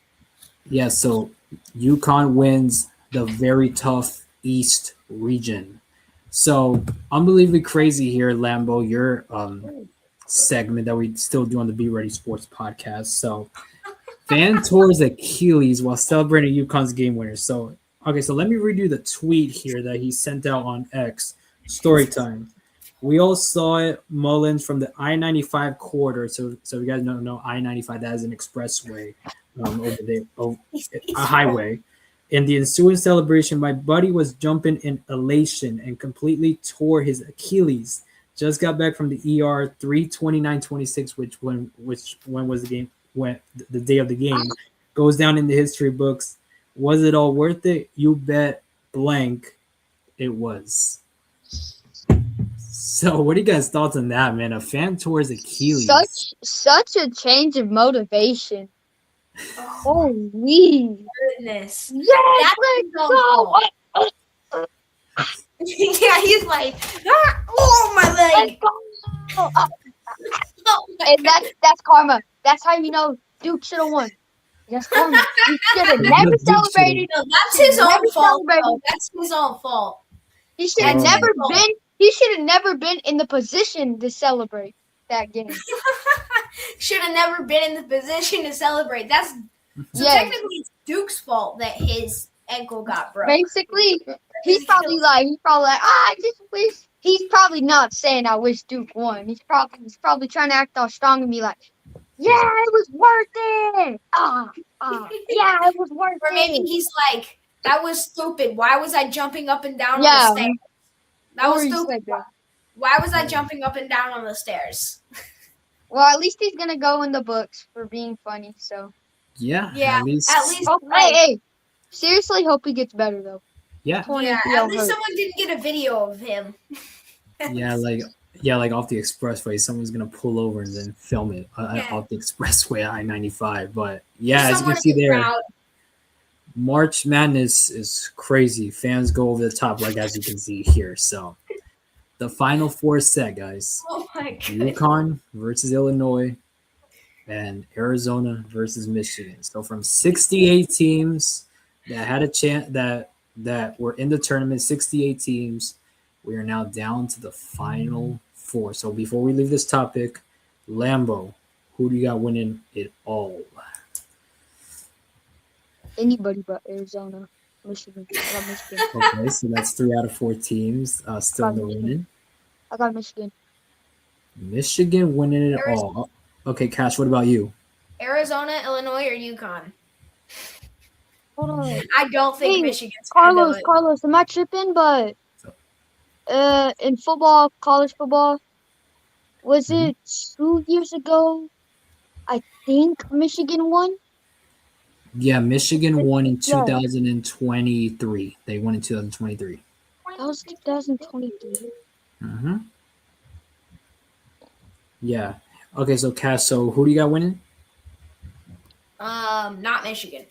Yeah. So UConn wins the very tough East region. So unbelievably crazy here, Lambo. Your segment that we still do on the Be Ready Sports podcast. So fan tours Achilles while celebrating UConn's game winner. So let me read you the tweet here that he sent out on X. Story time. We all saw it. Mullins from the I-95 corridor. So you guys don't know I-95. That is an expressway over there, a highway. In the ensuing celebration, my buddy was jumping in elation and completely tore his Achilles. Just got back from the ER 3/29/26, which when was the game? When the day of the game goes down in the history books. Was it all worth it? You bet blank it was. So what are you guys' thoughts on that, man? A fan tours Achilles. Such a change of motivation. Holy Goodness. yes, let's go. Yeah, he's like, oh, my leg. Let's go. And that's karma. That's how you know Duke should have won. That's karma. He should have never celebrated. No, that's his own Never fault. celebrated. Bro. That's his own fault. He should have never been. He should have never been in the position to celebrate that game. Should have never been in the position to celebrate. That's technically it's Duke's fault that his ankle got broke. Basically, he's probably like, I just wish. He's probably not saying I wish Duke won. He's probably trying to act all strong and be like, yeah, it was worth it. Yeah, it was worth Or maybe it. he's like, that was stupid. Why was I jumping up and down on the stairs? That was stupid. Why was I jumping up and down on the stairs? Well, at least he's gonna go in the books for being funny. So Yeah, at least. Hey, seriously, hope he gets better though. Yeah. At least someone didn't get a video of him. like off the expressway, someone's gonna pull over and then film it off the expressway I-95. But yeah, as you can see there, March Madness is crazy. Fans go over the top, like as you can see here. So the Final Four set, guys. Oh my god. UConn versus Illinois and Arizona versus Michigan. So from 68 teams that had a chance that were in the tournament, 68 teams, we are now down to the Final Four. So before we leave this topic, Lambo, who do you got winning it all? Anybody but Arizona, Michigan. I got Michigan. Okay, so that's 3 out of 4 teams still in the winning. I got Michigan. Michigan winning it all. Okay, Cash, what about you? Arizona, Illinois, or UConn? Hold on. I don't think Michigan's gonna do it. Carlos, am I tripping? But in football, college football, was it 2 years ago? I think Michigan won. Yeah, Michigan won in 2023. They won in 2023. That was 2023. Mm-hmm. Yeah. Okay, so Cass, so who do you got winning? Not Michigan.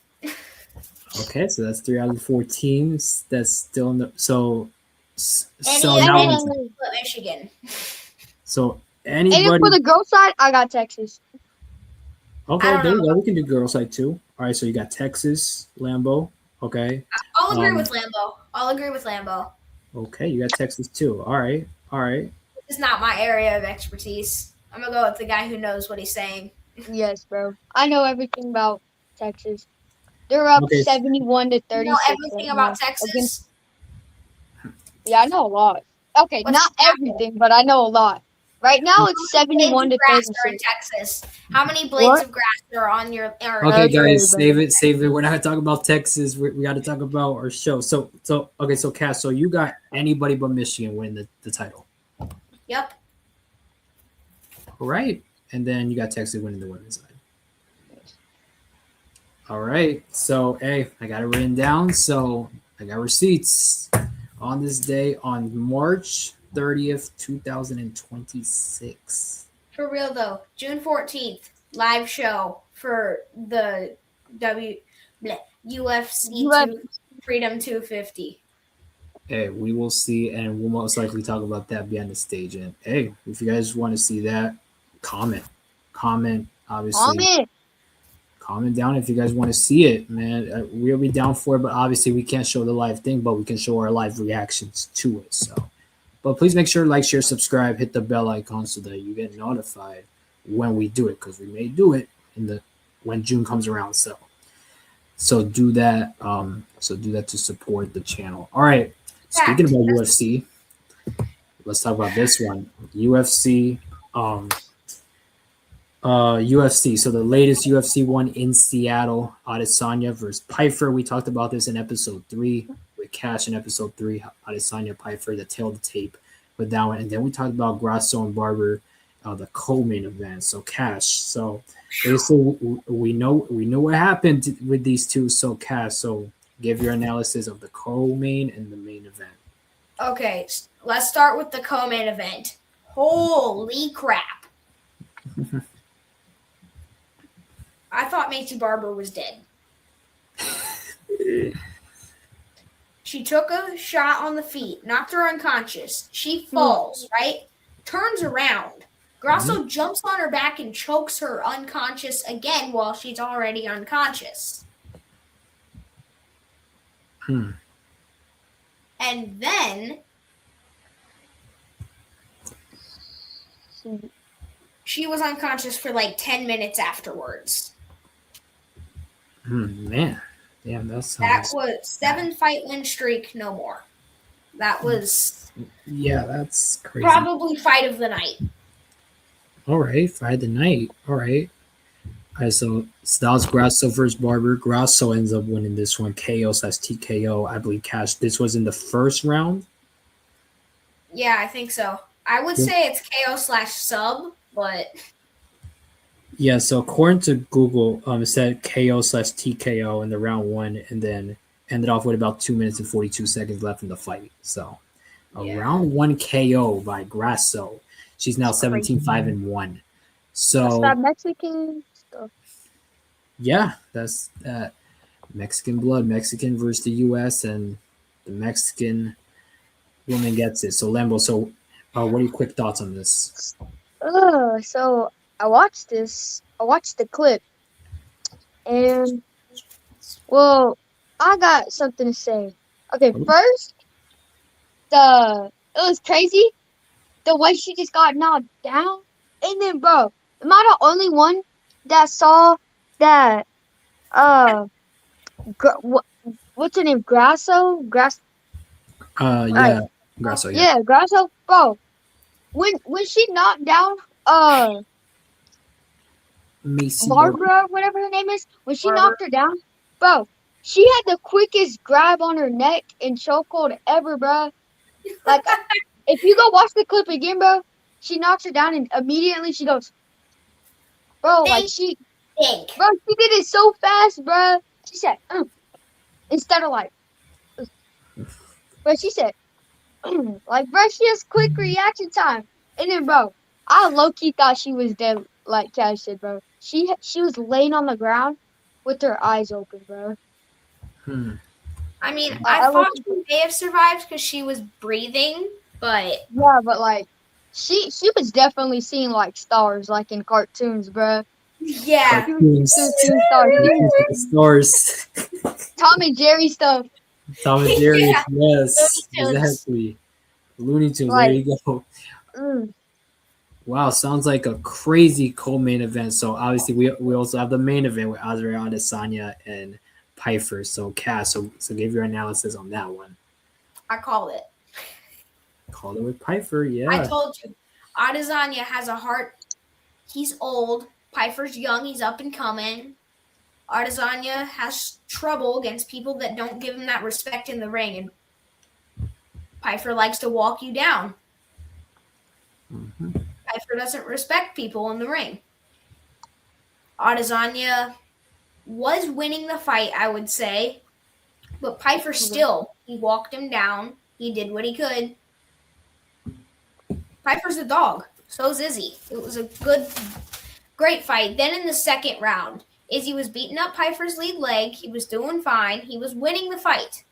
Okay, so that's 3 out of the 4 teams. That's still in the so Any now And but Michigan. so then for anybody. the girls side, I got Texas. Okay, I don't there you know. go. We can do girl side too. All right, so you got Texas, Lambo. Okay. I'll agree Um, with Lambo. Okay, you got Texas too. All right. All right. This is not my area of expertise. I'm gonna go with the guy who knows what he's saying. Yes, bro. I know everything about Texas. They're up Okay. 71 to You 36. know everything right about now. Texas? Yeah, I know a lot. Okay, What's not the capital? everything, but I know a lot. Right now it's Blades 71 of to grass are in 36. Texas. How many blades What? of grass are on your? Okay, Okay, guys, bro. save it. We're not talking about Texas. We got to talk about our show. So okay, so Cass, so you got anybody but Michigan winning the title. Yep. All right, and then you got Texas winning the women's side. All right, so hey, I got it written down. So I got receipts on this day on March 30th, 2026. For real though, June 14th, live show for the UFC Freedom 250. Hey, we will see, and we'll most likely talk about that behind the stage. And hey, if you guys want to see that, comment, obviously. Comment down if you guys want to see it, man. We'll be down for it, but obviously we can't show the live thing, but we can show our live reactions to it. So, but please make sure to like, share, subscribe, hit the bell icon so that you get notified when we do it, because we may do it when June comes around. So do that. So do that to support the channel. All right. Speaking about UFC, let's talk about this one. UFC. UFC. So the latest UFC one in Seattle, Adesanya versus Pyfer. We talked about this in episode 3 with Cash in episode 3. Adesanya Pyfer, the tail of the tape with that one, and then we talked about Grasso and Barber, the co-main event. So Cash. So basically, we know what happened with these two. So Cash. So give your analysis of the co-main and the main event. Okay, let's start with the co-main event. Holy crap! I thought Macy Barber was dead. She took a shot on the feet, knocked her unconscious. She falls, right? Turns around. Grasso jumps on her back and chokes her unconscious again while she's already unconscious. And then she was unconscious for like 10 minutes afterwards. Man, damn, that was 7 fight win streak, no more. That was that's crazy. Probably fight of the night. All right, fight of the night. All right. So that was Grasso versus Barber. Grasso ends up winning this one, KO/TKO. I believe Cash. This was in the first round. Yeah, I think so. I would say it's KO/sub, but yeah. So according to Google, it said KO/TKO in the round 1, and then ended off with about 2 minutes and 42 seconds left in the fight. So round 1 KO by Grasso. She's now 17-5-1. So that Mexican stuff. Yeah, that's that. Mexican blood, Mexican versus the U.S., and the Mexican woman gets it. So Lambo, so what are your quick thoughts on this? So I watched this. I watched the clip, and well, I got something to say. Okay, first, it was crazy the way she just got knocked down, and then, bro, am I the only one that saw that? What's her name? Grasso. Yeah, Grasso. Yeah, Grasso, bro. When she knocked down Macy Barbara, whatever her name is, when she knocked her down, bro, she had the quickest grab on her neck and chokehold ever, bro. Like, if you go watch the clip again, bro, she knocks her down and immediately she goes, bro, like she did it so fast, bro. She said, instead of like, but she said, like, bro, she has quick reaction time. And then, bro, I low-key thought she was dead, like Cash said, bro. She was laying on the ground with her eyes open, bro. Hmm. I mean, I I thought low-key she may have survived because she was breathing, but Yeah, but like she was definitely seeing like stars, like in cartoons, bro. yeah. She was Cartoons. seeing stars. She was Cartoons with the stars. Tom and Jerry stuff. Tom and Jerry. Yeah. Yes, Looney Tunes. exactly. Looney Tunes. There Like, you go. mm, Wow, sounds like a crazy co-main event. So obviously we also have the main event with Azrael Adesanya and Piper. So Cass, so give your analysis on that one. I called it. Call it with Piper, I yeah. told you. Adesanya has a heart. He's old. Piper's young. He's up and coming. Adesanya has trouble against people that don't give him that respect in the ring, and Piper likes to walk you down. Mhm. Piper doesn't respect people in the ring. Adesanya was winning the fight, I would say, but Piper still, he walked him down. He did what he could. Piper's a dog. So's Izzy. It was a great fight. Then in the second round, Izzy was beating up Piper's lead leg. He was doing fine. He was winning the fight.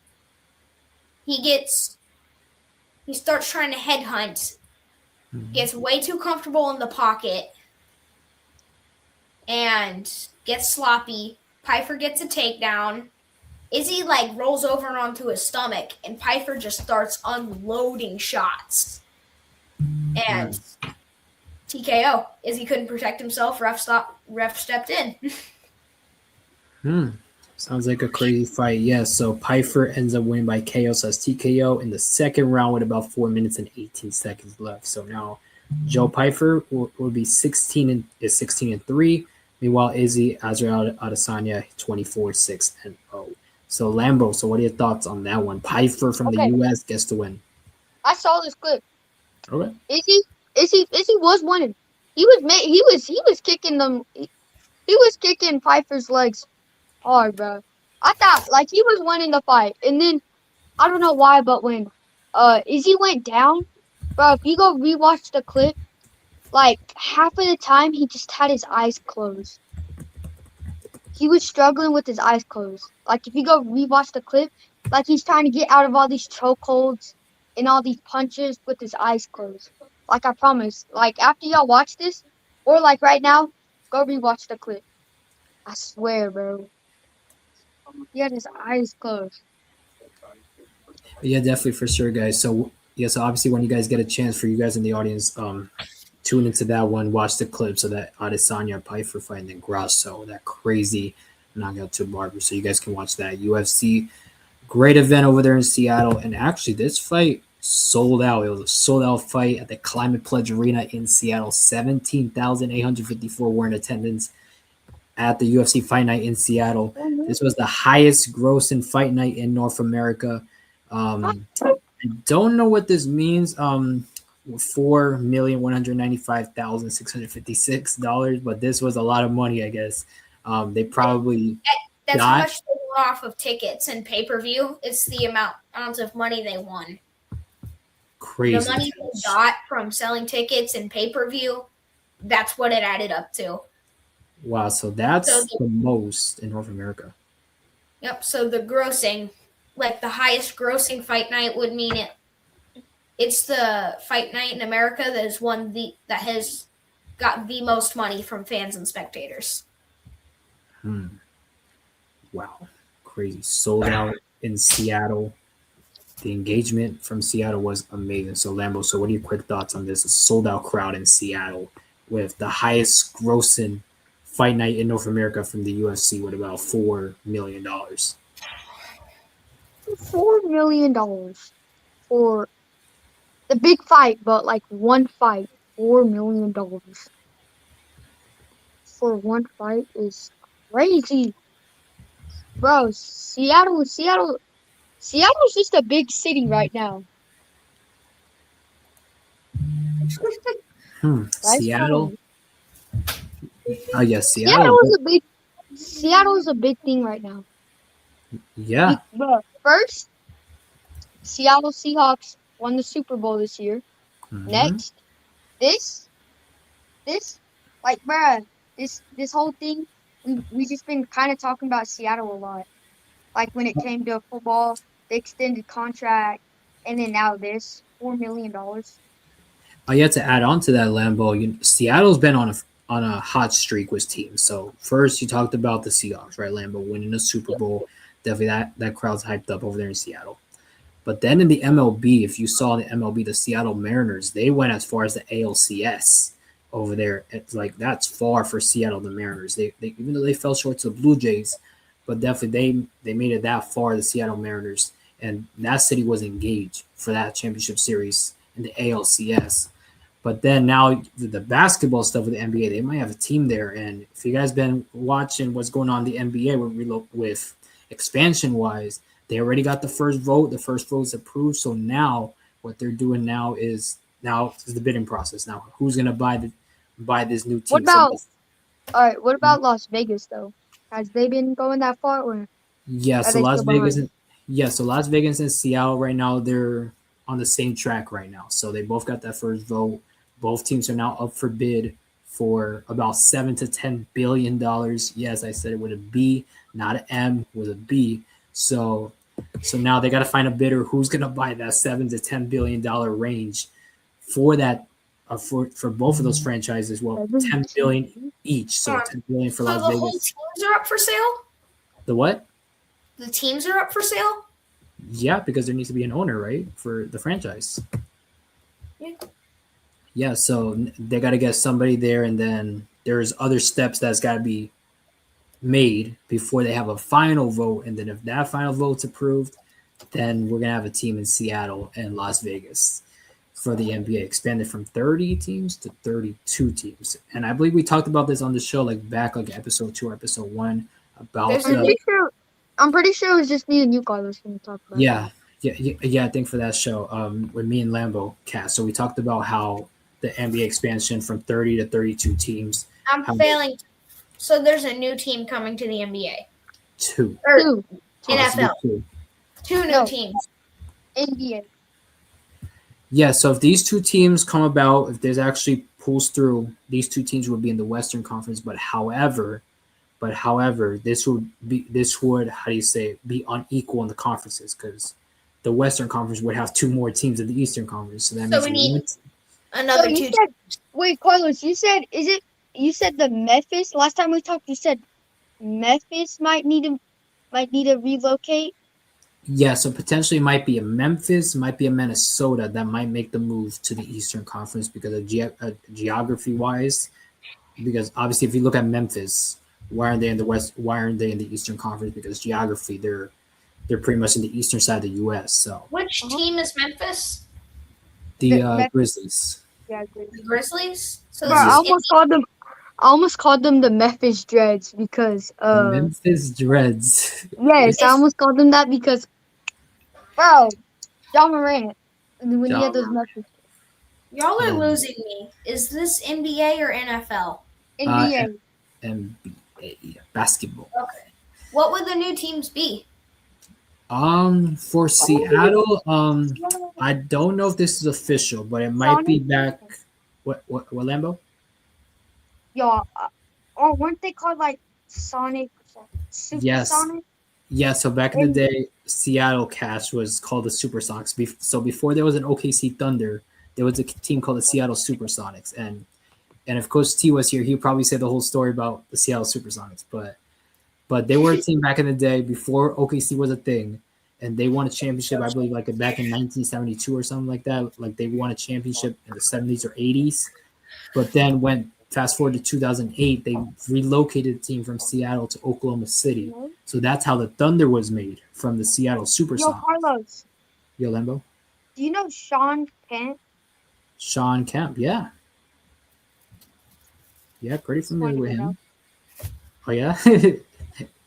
He starts trying to headhunt, gets way too comfortable in the pocket, and gets sloppy. Piper gets a takedown. Izzy rolls over onto his stomach, and Piper just starts unloading shots. And TKO. Izzy couldn't protect himself. Ref stepped in. Sounds like a crazy fight. Yes, so Piper ends up winning by KO, so that's TKO in the second round with about 4 minutes and 18 seconds left. So now Joe Piper will be 16-3. Meanwhile, Izzy Azrael Adesanya 24-6-0. So Lambo, so what are your thoughts on that one? Piper from the US gets to win. I saw this clip. Okay. Izzy was winning. He was kicking them. He was kicking Piper's legs hard, bro. I thought he was winning the fight, and then I don't know why, but when Izzy went down, bro, if you go rewatch the clip, half of the time he just had his eyes closed. He was struggling with his eyes closed. If you go rewatch the clip, he's trying to get out of all these chokeholds and all these punches with his eyes closed. I promise. After y'all watch this, or right now, go rewatch the clip. I swear, bro. He had his eyes closed. Yeah, definitely for sure, guys. So so obviously when you guys get a chance, for you guys in the audience, tune into that one, watch the clip, so that Adesanya Piper fight, and then Grasso, that crazy knockout to Barber. So you guys can watch that UFC. Great event over there in Seattle. And actually this fight sold out. It was a sold out fight at the Climate Pledge Arena in Seattle. 17,854 were in attendance at the UFC Fight Night in Seattle. This was the highest grossing fight night in North America. I don't know what this means. $4,195,656, but this was a lot of money, I guess. They probably That's how much they were off of tickets and pay-per-view. It's the amount of money they won. Crazy. The money they got from selling tickets and pay-per-view, that's what it added up to. Wow, so that's the most in North America. Yep, so the grossing, the highest grossing fight night would mean it's the fight night in America that has got the most money from fans and spectators. Wow, crazy. Sold out in Seattle. The engagement from Seattle was amazing. So Lambo, so what are your quick thoughts on this? A sold out crowd in Seattle with the highest grossing fight night in North America from the UFC with about $4 million. $4 million for the big fight, but one fight, $4 million for one fight is crazy, bro. Seattle's just a big city right now. Seattle. Oh yes, Seattle is a big thing right now. Yeah. First, Seattle Seahawks won the Super Bowl this year. Mm-hmm. Next, this this, like, bruh, this whole thing, we just been kind of talking about Seattle a lot. Like when it came to football, the extended contract, and then now this $4 million. I yet to add on to that, Lambo. Seattle's been on a hot streak with teams. So first, you talked about the Seahawks, right? Lambo winning the Super Bowl. Definitely that crowd's hyped up over there in Seattle. But then in the MLB, if you saw the MLB, the Seattle Mariners, they went as far as the ALCS over there. It's like that's far for Seattle, the Mariners. They even though they fell short to the Blue Jays, but definitely they made it that far, the Seattle Mariners, and that city was engaged for that championship series in the ALCS. But then now the basketball stuff with the NBA, they might have a team there. And if you guys been watching what's going on in the NBA with expansion wise, they already got the first vote. The first vote is approved. So now what they're doing now is the bidding process. Now who's gonna buy this new team? All right, what about Las Vegas though? Has they been going that far, or Yeah, are so they Las still Vegas, behind? so Las Vegas and Seattle right now they're on the same track right now. So they both got that first vote. Both teams are now up for bid for about $7 to $10 billion. Yes, I said it with a B, not an M, with a B. So now they got to find a bidder who's going to buy that $7 to $10 billion range for that for both of those franchises. Well, $10 billion each, so $10 billion for So Las the whole Vegas. teams are up for sale? The what? The teams are up for sale? Yeah, because there needs to be an owner, right, for the franchise. Yeah. Yeah, so they got to get somebody there, and then there's other steps that's got to be made before they have a final vote. And then if that final vote's approved, then we're gonna have a team in Seattle and Las Vegas for the NBA, expanded from 30 teams to 32 teams. And I believe we talked about this on the show, like episode 2 or episode 1 about I'm pretty sure it was just me and you, Carlos, when we talked about yeah. I think for that show, with me and Lambo cast. So we talked about how the NBA expansion from 30 to 32 teams. I'm failing. So there's a new team coming to the NBA. Two. NFL. Two new teams. NBA. Yeah, so if these two teams come about, if there's actually pulls through, these two teams would be in the Western Conference. But however, this would be be unequal in the conferences, because the Western Conference would have two more teams in the Eastern Conference. So that means we need another two. Wait, Carlos, you said the Memphis last time we talked. You said Memphis might need to relocate. Yeah, so potentially it might be a Memphis, might be a Minnesota that might make the move to the Eastern Conference because of geography wise. Because obviously, if you look at Memphis, why aren't they in the West? Why aren't they in the Eastern Conference? Because geography, they're pretty much in the eastern side of the U.S. So which team is Memphis? The Grizzlies. Yeah, the Grizzlies. So I almost called them the Memphis Dreads because Memphis Dreads. Yes, I almost called them that because bro, John Morant. When he had those Memphis. Y'all are losing me. Is this NBA or NFL? NBA. NBA basketball. Okay. What would the new teams be? For Seattle, I don't know if this is official, but it might be back. What Lambo? Yo, or weren't they called like Sonic? Supersonic? Yeah, so back in the day, Seattle Cash was called the Supersonics. So before there was an OKC Thunder, there was a team called the Seattle Supersonics. And if Coach T was here, he'd probably say the whole story about the Seattle Supersonics. But they were a team back in the day before OKC was a thing. And they won a championship, I believe, like back in 1972 or something like that. Like they won a championship in the 70s or 80s. But then fast forward to 2008, they relocated the team from Seattle to Oklahoma City. So that's how the Thunder was made, from the Seattle Supersonics. Yo, Carlos. Yo, Lambo. Do you know Sean Kemp? Sean Kemp, yeah. Yeah, pretty familiar with him. Oh, yeah?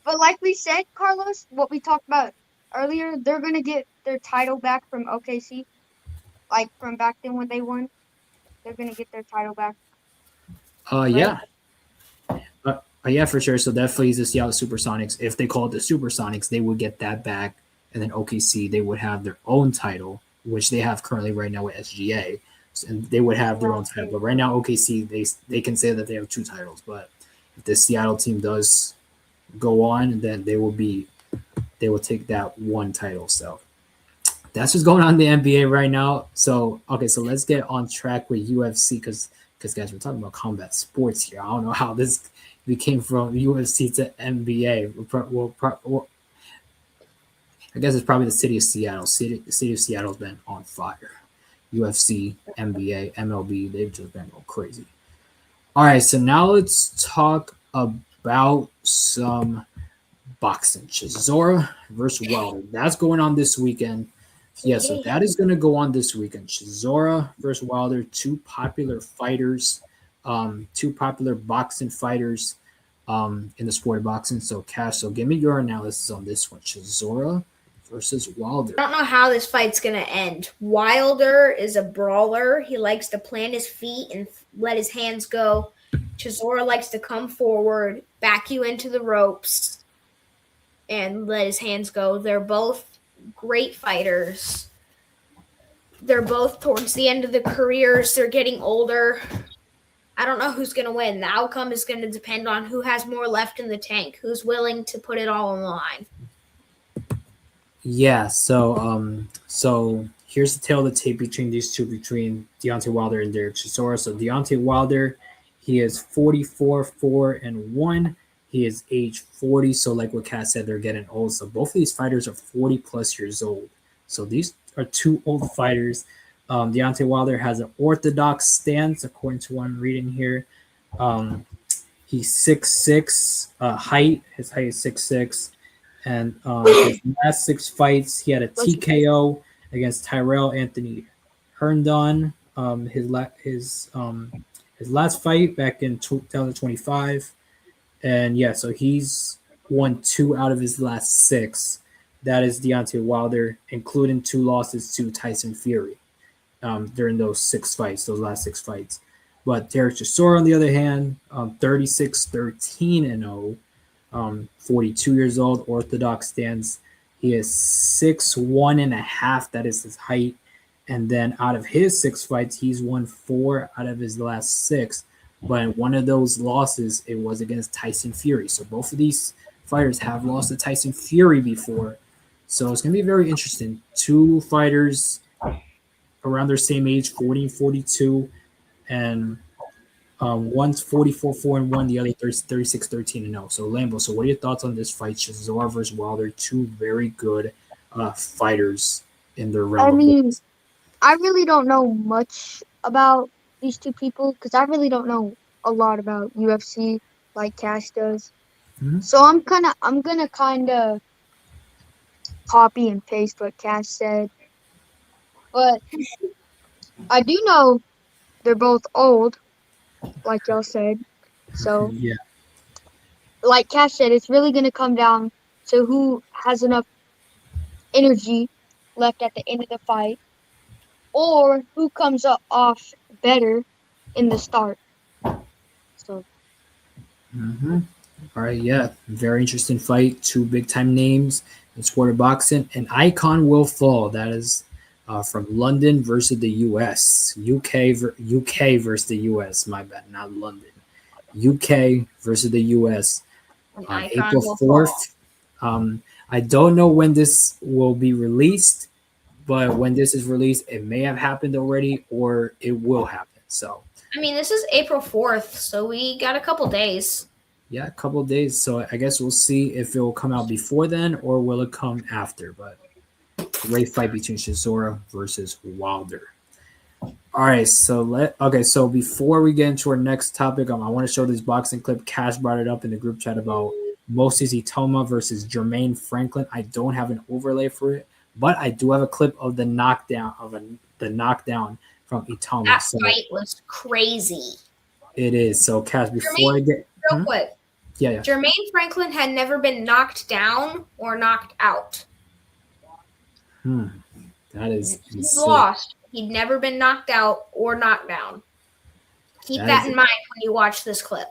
But like we said, Carlos, what we talked about earlier, they're going to get their title back from OKC. Like from back then when they won. They're going to get their title back. Yeah. Yeah, for sure. So definitely the Seattle Supersonics. If they call it the Supersonics, they would get that back. And then OKC, they would have their own title, which they have currently right now with SGA. and they would have their own title. But right now, OKC they can say that they have 2 titles. But if the Seattle team does go on, then they will take that 1 title. So that's what's going on in the NBA right now. So so let's get on track with UFC because guys, we're talking about combat sports here. I don't know how this became from UFC to NBA. I guess it's probably the city of Seattle. The city of Seattle's been on fire. UFC, NBA, MLB, they've just been going crazy. All right, so now let's talk about some boxing. Chisora versus Wilder. That's going on this weekend. Yeah, so that is going to go on this weekend. Chisora versus Wilder, 2 popular fighters, 2 popular boxing fighters in the sport of boxing. So, Cash, so give me your analysis on this one. Chisora versus Wilder. I don't know how this fight's going to end. Wilder is a brawler. He likes to plant his feet and let his hands go. Chisora likes to come forward, back you into the ropes, and let his hands go. They're both great fighters. They're both towards the end of their careers. They're getting older. I don't know who's going to win. The outcome is going to depend on who has more left in the tank, who's willing to put it all on the line. Yeah, so here's the tail of the tape between these two, between Deontay Wilder and Derek Chisora. So Deontay Wilder, he is 44-4-1. He is age 40. So like what Kat said, they're getting old. So both of these fighters are 40 plus years old. So these are 2 old fighters. Deontay Wilder has an orthodox stance, according to what I'm reading here. He's 6'6", height. His height is 6'6". And his last 6 fights, he had a TKO against Tyrell Anthony Herndon. His last fight back in 2025. And yeah, so he's won 2 out of his last 6. That is Deontay Wilder, including 2 losses to Tyson Fury during those 6 fights, those last 6 fights. But Derek Chisora, on the other hand, 36-13-0, 42 years old, orthodox stance. He is 6'1.5". That is his height. And then out of his 6 fights, he's won 4 out of his last 6. But in one of those losses, it was against Tyson Fury. So both of these fighters have lost to Tyson Fury before. So it's going to be very interesting. 2 fighters around their same age, 40 and 42. And one's 44-4-1, the other 36-13-0. So Lambo, so what are your thoughts on this fight? Chisora versus Wilder, 2 very good fighters in their realm. I mean, I really don't know much about these 2 people because I really don't know a lot about UFC like Cash does. Mm-hmm. So I'm gonna kind of copy and paste what Cash said, but I do know they're both old, like y'all said. So yeah, like Cash said, it's really gonna come down to who has enough energy left at the end of the fight, or who comes off better in the start. So. Mm-hmm. All right, yeah, very interesting fight. 2 big-time names in sport of boxing. An icon will fall. That is from London versus the U.S. UK versus the U.S. My bad, not London. UK versus the U.S. on April 4th. I don't know when this will be released, but when this is released, it may have happened already or it will happen. So, I mean, this is April 4th, so we got a couple days. Yeah, a couple of days. So I guess we'll see if it will come out before then or will it come after. But great fight between Chisora versus Wilder. All right, so so before we get into our next topic, I want to show this boxing clip. Cash brought it up in the group chat about Moses Itoma versus Jermaine Franklin. I don't have an overlay for it, but I do have a clip of the knockdown from Itoma. That fight was crazy. It is. So Cash, before I get real quick. Yeah. Jermaine Franklin had never been knocked down or knocked out. That is He's insane. lost. He'd never been knocked out or knocked down. Keep that in mind when you watch this clip.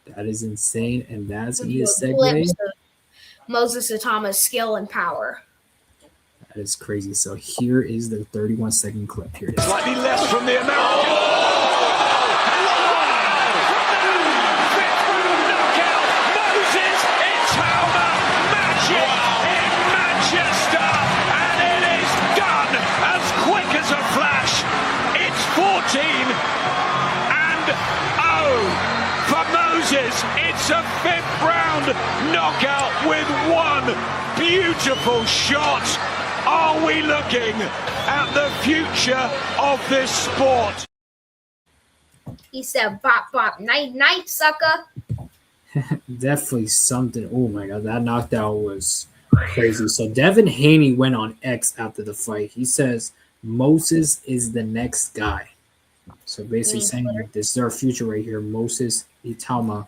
That is insane, and that's going to be a A segue. glimpse of Moses Itoma's skill and power. That is crazy. So here is the 31-second clip. Here it is. Slightly less from the American. It's a fifth round knockout with one beautiful shot. Are we looking at the future of this sport? He said, bop, bop, night, night, sucker. Definitely something. Oh my God, that knockdown was crazy. So Devin Haney went on X after the fight. He says Moses is the next guy. So basically saying this is our future right here. Moses Itama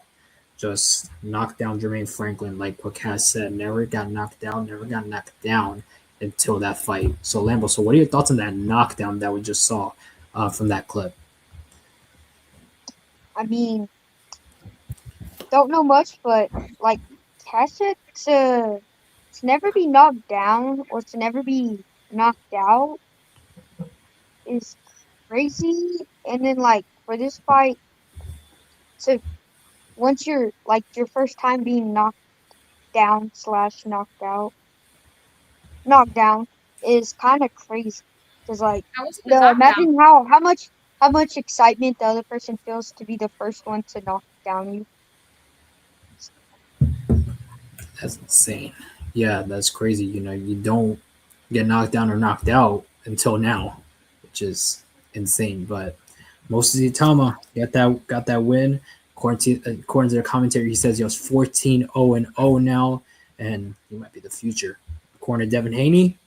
just knocked down Jermaine Franklin, like what Cass said. Never got knocked down until that fight. So Lambo, so what are your thoughts on that knockdown that we just saw from that clip? I mean, don't know much, but like Cash said, to never be knocked down or to never be knocked out is crazy. And then like for this fight, to once you're like your first time being knocked down / knocked down is kind of crazy. Cause like imagine how much excitement the other person feels to be the first one to knock down you. That's insane. Yeah, that's crazy. You know, you don't get knocked down or knocked out until now, which is insane. But Moses Itama got that win. According to the commentary, he says he was 14-0-0 now, and he might be the future. According to Devin Haney,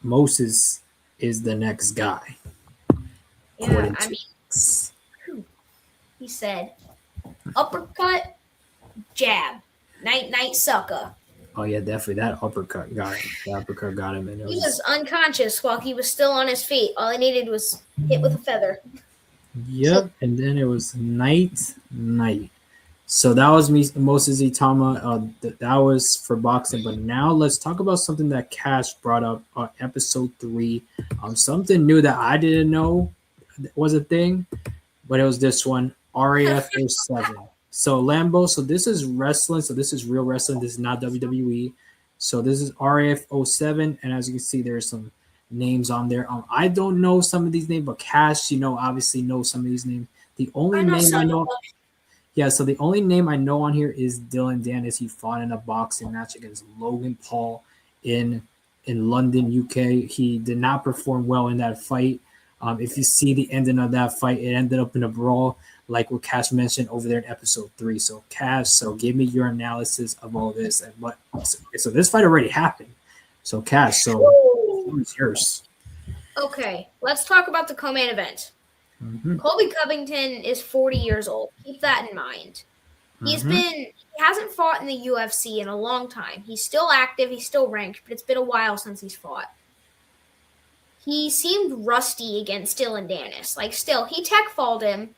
Moses is the next guy. Yeah, I mean, he said, uppercut, jab, night, night, sucker. Oh yeah, definitely that uppercut got him. The uppercut got him, and he was unconscious while he was still on his feet. All he needed was hit with a feather. Yep, and then it was night. So that was Moses Itama. That was for boxing. But now let's talk about something that Cash brought up on episode 3. Something new that I didn't know was a thing, but it was this one, RAF 07. So Lambo, so this is wrestling. So this is real wrestling. This is not WWE. So this is RAF 07, and as you can see, there's some names on there. I don't know some of these names, but Cash, obviously knows some of these names. The only name I know. Yeah, so the only name I know on here is Dylan Dennis. He fought in a boxing match against Logan Paul in London, UK. He did not perform well in that fight. If you see the ending of that fight, it ended up in a brawl, like what Cash mentioned over there in episode 3. So Cash, give me your analysis of all this and what. So this fight already happened. So Cash, it's yours. Okay, let's talk about the co-main event. Mm-hmm. Colby Covington is 40 years old. Keep that in mind. He hasn't fought in the UFC in a long time. He's still active, he's still ranked, but it's been a while since he's fought. He seemed rusty against Dylan Dennis. He tech-falled him,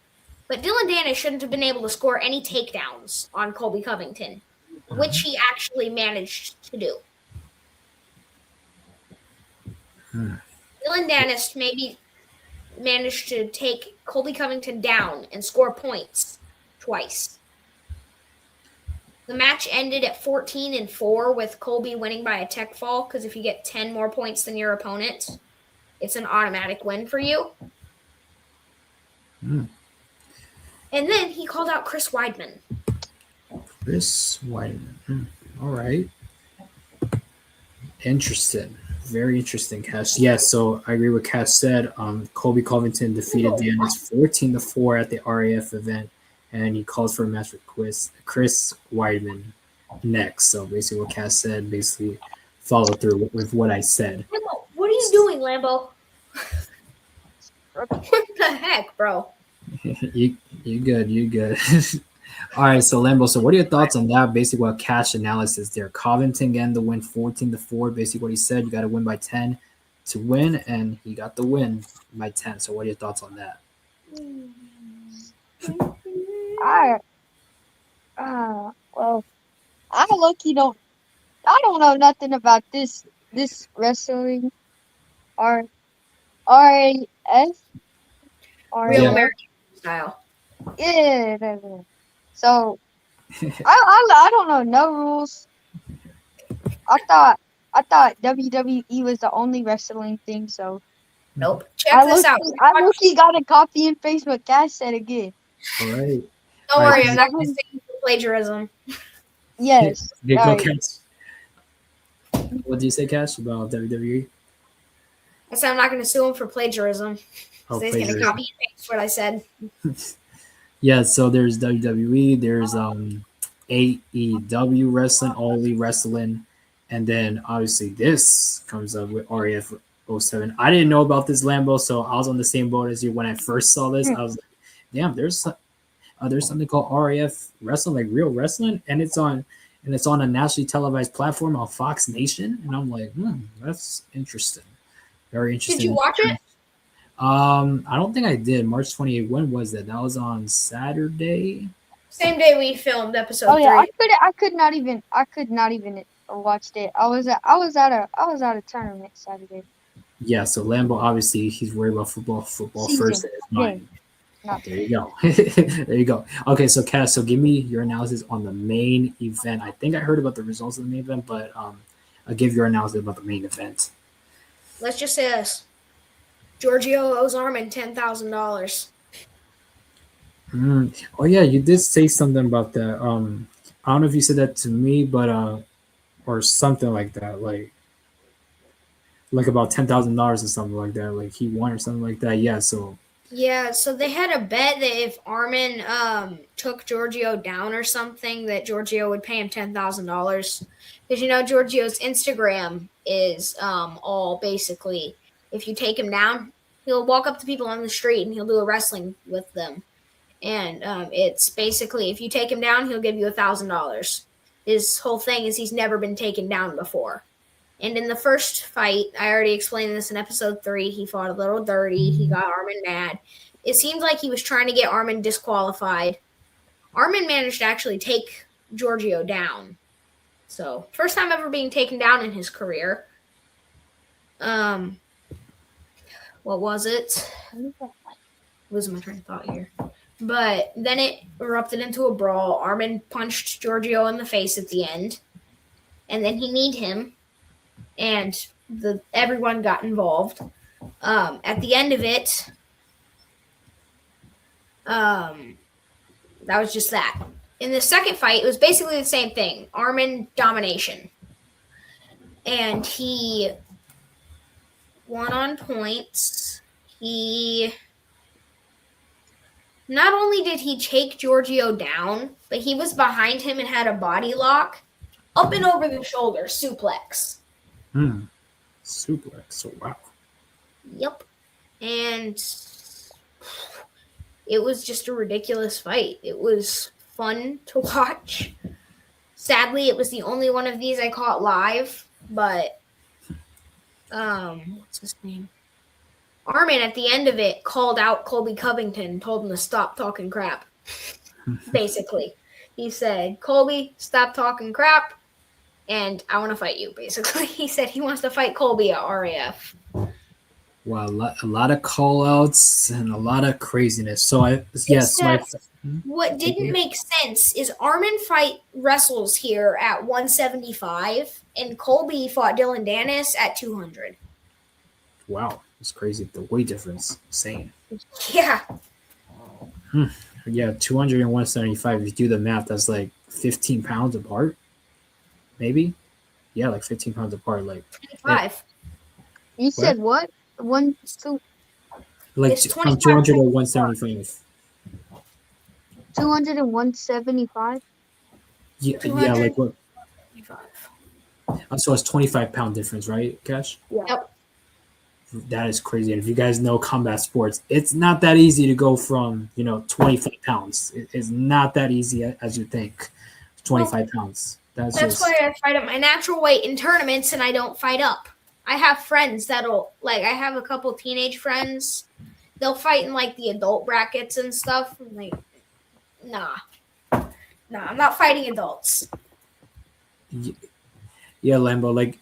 but Dylan Dennis shouldn't have been able to score any takedowns on Colby Covington, which he actually managed to do. Dylan Dennis maybe managed to take Colby Covington down and score points twice. The match ended at 14-4 with Colby winning by a tech fall, because if you get 10 more points than your opponent, it's an automatic win for you. And then he called out Chris Weidman. All right. Interesting. Very interesting, Cash. Yes, so I agree with Cash said. Colby Covington defeated Dennis 14-4 at the RAF event, and he calls for a match with Chris Weidman next. So basically what Cash said, basically follow through with what I said. What are you doing, Lambo? What the heck, bro? You good. All right, so Lambo, so what are your thoughts on that? Basically what Cash analysis there. Covington getting the win 14-4. Basically what he said, you got to win by 10 to win, and he got the win by 10. So what are your thoughts on that? Well, I don't know nothing about this this wrestling R RAF Real Yeah. American style. Yeah. So I don't know no rules. I thought WWE was the only wrestling thing. So Nope. Check this out. I look got a copy and paste what Cash said again. All right. Don't All right. worry, I'm not going to say you for plagiarism. Yes. Okay, go, Alright. Cass. What do you say, Cash, about WWE? I said I'm not going to sue him for plagiarism. Oh, So he's going to plagiarism. copy and paste what I said. Yeah, so there's WWE, there's AEW wrestling, All Elite Wrestling, and then obviously this comes up with RAF 07. I didn't know about this, Lambo, so I was on the same boat as you when I first saw this. I was like, damn, there's something called RAF wrestling, like real wrestling, and it's on a nationally televised platform on Fox Nation, and I'm like, that's interesting, very interesting. Did you watch it? I don't think I did. March 28th. When was that? That was on Saturday. Same day we filmed episode Oh yeah, 3. I could not even watched it. I was at a tournament Saturday. Yeah. So Lambo, obviously, he's worried about football. Football Season. first in his mind. Not There you go. There you go. Okay, so Cass, so give me your analysis on the main event. I think I heard about the results of the main event, but I'll give your analysis about the main event. Let's just say this. Giorgio owes Armin $10,000. Oh yeah, you did say something about that. I don't know if you said that to me, but or something like that, like about $10,000 or something like that. Like he won or something like that. Yeah. So Yeah, so they had a bet that if Armin took Giorgio down or something, that Giorgio would pay him $10,000. Because Giorgio's Instagram is all basically, if you take him down, he'll walk up to people on the street and he'll do a wrestling with them. And it's basically, if you take him down, he'll give you $1,000. His whole thing is he's never been taken down before. And in the first fight, I already explained this in episode 3, he fought a little dirty. He got Armin mad. It seemed like he was trying to get Armin disqualified. Armin managed to actually take Giorgio down. So, first time ever being taken down in his career. What was it? Losing my train of thought here. But then it erupted into a brawl. Armin punched Giorgio in the face at the end. And then he kneed him. And everyone got involved. At the end of it, that was just that. In the second fight, it was basically the same thing. Armin domination. And he won on points. Not only did he take Giorgio down, but he was behind him and had a body lock. Up and over the shoulder, suplex. Suplex. So wow. Yep. And it was just a ridiculous fight. It was fun to watch. Sadly, it was the only one of these I caught live, but what's his name? Armin at the end of it called out Colby Covington, told him to stop talking crap. Basically. He said, Colby, stop talking crap, and I want to fight you, basically. He said he wants to fight Colby at RAF. Wow, a lot of call outs and a lot of craziness. So what didn't make sense is Armin wrestles here at 175, and Colby fought Dylan Dennis at 200. Wow, it's crazy. The weight difference, insane. Yeah. Yeah, 200 and 175. If you do the math, that's like 15 pounds apart. Maybe? Yeah, like 15 pounds apart. Like 25. You said what? 1, 2, like It's from 25 200 to 175. 200 and 175? Yeah, 200. like what? 25. So it's 25-pound difference, right, Cash? Yep. That is crazy. And if you guys know combat sports, it's not that easy to go from 25 pounds. It's not that easy as you think. 25 pounds. That's why I fight at my natural weight in tournaments and I don't fight up. I have friends I have a couple teenage friends. They'll fight in like the adult brackets and stuff. I'm like, nah, I'm not fighting adults. Yeah, Lambo. Like,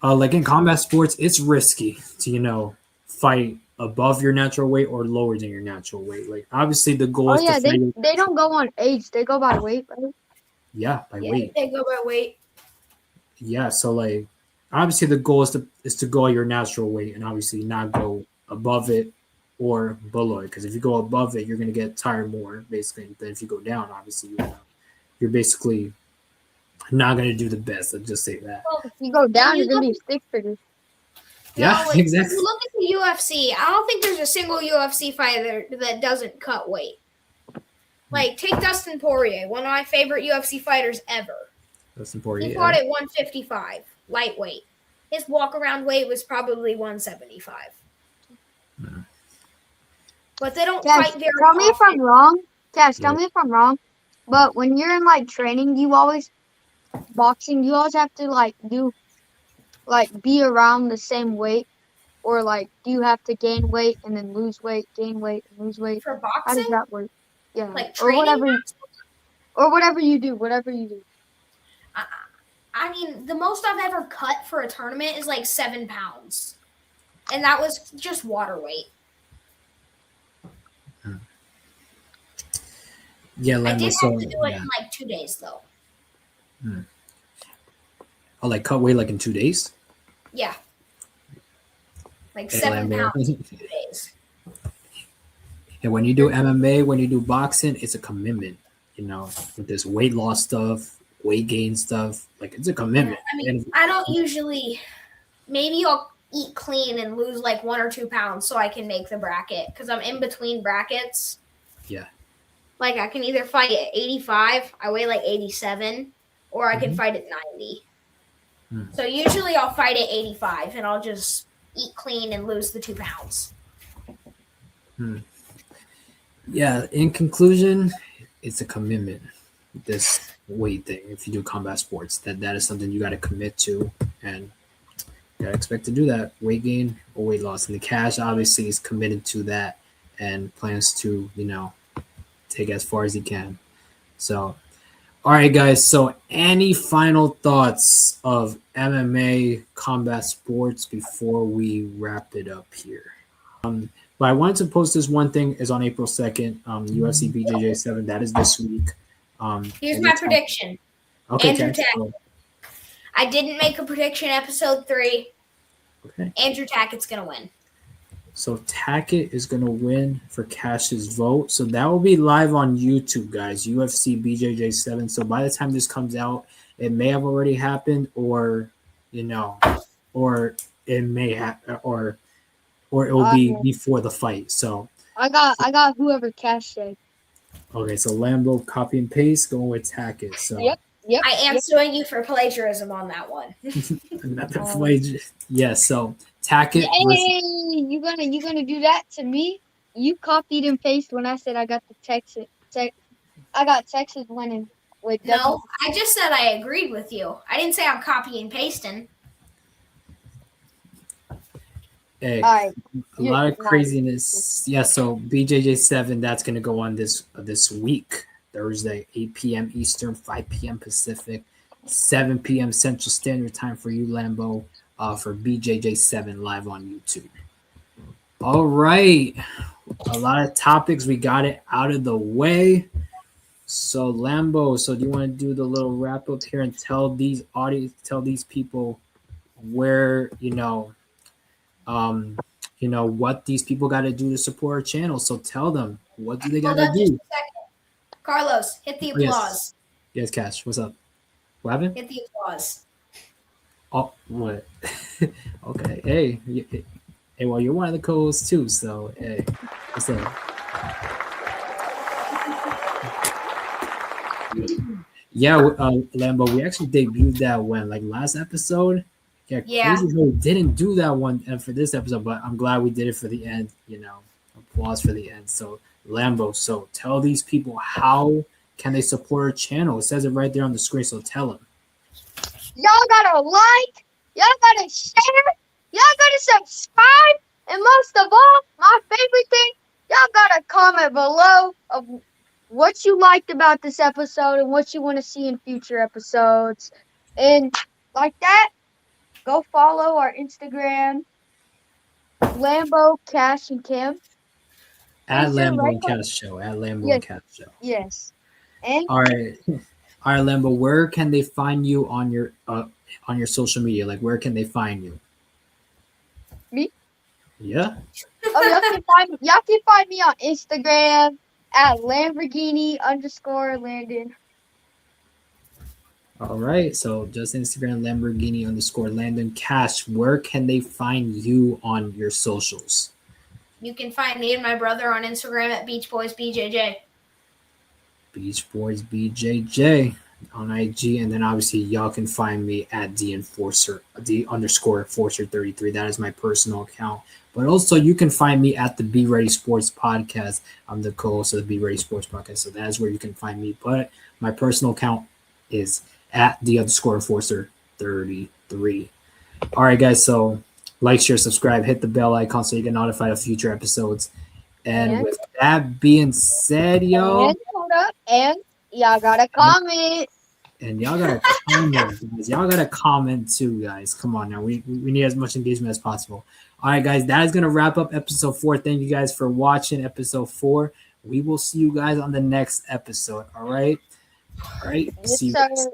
Like in combat sports, it's risky to fight above your natural weight or lower than your natural weight. Like obviously the goal Oh is to yeah, fight. they don't go on age. They go by weight, right? Yeah, by Yeah, weight. they go by weight. Yeah, so like obviously the goal is to go at your natural weight and obviously not go above it or below it. Because if you go above it, you're gonna get tired more basically. Than if you go down, obviously you're basically not gonna do the best. Let's just say that. If you go down, you you're gonna look- be stick figure. Yeah, No, like, exactly. if you look at the UFC, I don't think there's a single UFC fighter that doesn't cut weight. Like, take Dustin Poirier, one of my favorite UFC fighters ever. That's important. He fought at 155, lightweight. His walk-around weight was probably 175. But they don't Cash, fight very tell me if often. I'm wrong. Cash, Yeah. tell me if I'm wrong. But when you're in like training, you always have to like be around the same weight, or like do you have to gain weight and then lose weight, gain weight and lose weight? For How does boxing, that work? Yeah, like or training, whatever you do, whatever you do. I mean, the most I've ever cut for a tournament is like 7 pounds. And that was just water weight. Yeah, I Lambo, did so have to do it yeah. in like 2 days, though. Oh, like cut weight like in 2 days? Yeah. Like Hey, 7 Lambo. pounds in 2 days. And when you do MMA, when you do boxing, it's a commitment, with this weight loss stuff, weight gain stuff. Like it's a commitment. I mean, And I don't usually. Maybe I'll eat clean and lose like 1 or 2 pounds so I can make the bracket because I'm in between brackets. yeah. Like I can either fight at 85, I weigh like 87, or I can Mhm. fight at 90. Hmm. So usually I'll fight at 85 and I'll just eat clean and lose the 2 pounds. Yeah, in conclusion, it's a commitment. This weight thing, if you do combat sports, that is something you got to commit to, and you got to expect to do that. Weight gain or weight loss, and the Cash obviously is committed to that and plans to take as far as he can. So, all right, guys. So, any final thoughts of MMA combat sports before we wrap it up here? But I wanted to post this one thing is on April 2nd, UFC BJJ 7. That is this week. Here's my prediction. Okay, Andrew Cash. Tackett. I didn't make a prediction episode 3. Okay. Andrew Tackett's going to win. So Tackett is going to win for Cash's vote. So that will be live on YouTube, guys. UFC BJJ 7. So by the time this comes out, it may have already happened, or or it may have, or it will be before the fight. So I got whoever Cash said. okay, so Lambo copy and paste going with Tackett. So Yep. I am suing you for plagiarism on that one. yeah, so Tackett. Hey, you gonna do that to me? You copied and pasted when I said I got the Texas. I got Texas winning with No, I just said I agreed with you. I didn't say I'm copying and pasting. Hey, All right. a lot of craziness. Yeah, so BJJ 7, that's going to go on this week, Thursday, 8 p.m. Eastern, 5 p.m. Pacific, 7 p.m. Central Standard Time for you, Lambo, for BJJ 7 live on YouTube. All right. A lot of topics. We got it out of the way. So, Lambo, do you want to do the little wrap up here and tell these people where, what these people got to do to support our channel. So tell them, what do they got to do? Carlos, hit the applause. Yes, Cash. What's up? What happened? Hit the applause. Oh, what? Okay. Hey, well, you're one of the co-hosts too. So, hey, what's up? Yeah, Lambo, we actually debuted that last episode. Yeah. Crazy Ho didn't do that one for this episode, but I'm glad we did it for the end. Applause for the end. So Lambo, so tell these people how can they support our channel. It says it right there on the screen, so tell them. Y'all gotta like, y'all gotta share, y'all gotta subscribe, and most of all, my favorite thing, y'all gotta comment below of what you liked about this episode and what you want to see in future episodes. And like that, go follow our Instagram, Lambo, Cash, and Kim. At Pretty sure, Lambo right? and Cash Show. At Lambo Yes, and Cash Show. yes. And All right. All right, Lambo, where can they find you on your social media? Like, where can they find you? me? Yeah. Oh, y'all can find me on Instagram at Lamborghini_Landon. All right. So just Instagram Lamborghini_Landon. Cash, where can they find you on your socials? You can find me and my brother on Instagram at Beach Boys BJJ. Beach Boys BJJ on IG, and then obviously y'all can find me at _Enforcer 33. That is my personal account. But also you can find me at the Be Ready Sports Podcast. I'm the co-host of the Be Ready Sports Podcast, so that is where you can find me. But my personal account is at _Enforcer 33. All right, guys. So like, share, subscribe, hit the bell icon so you get notified of future episodes. And with that being said, yo. And hold up, and y'all gotta comment. And y'all gotta comment, guys. Y'all gotta comment too, guys. Come on now. We need as much engagement as possible. All right, guys. That is gonna wrap up episode 4. Thank you guys for watching episode 4. We will see you guys on the next episode. All right. All right. Yes, See you sir. guys.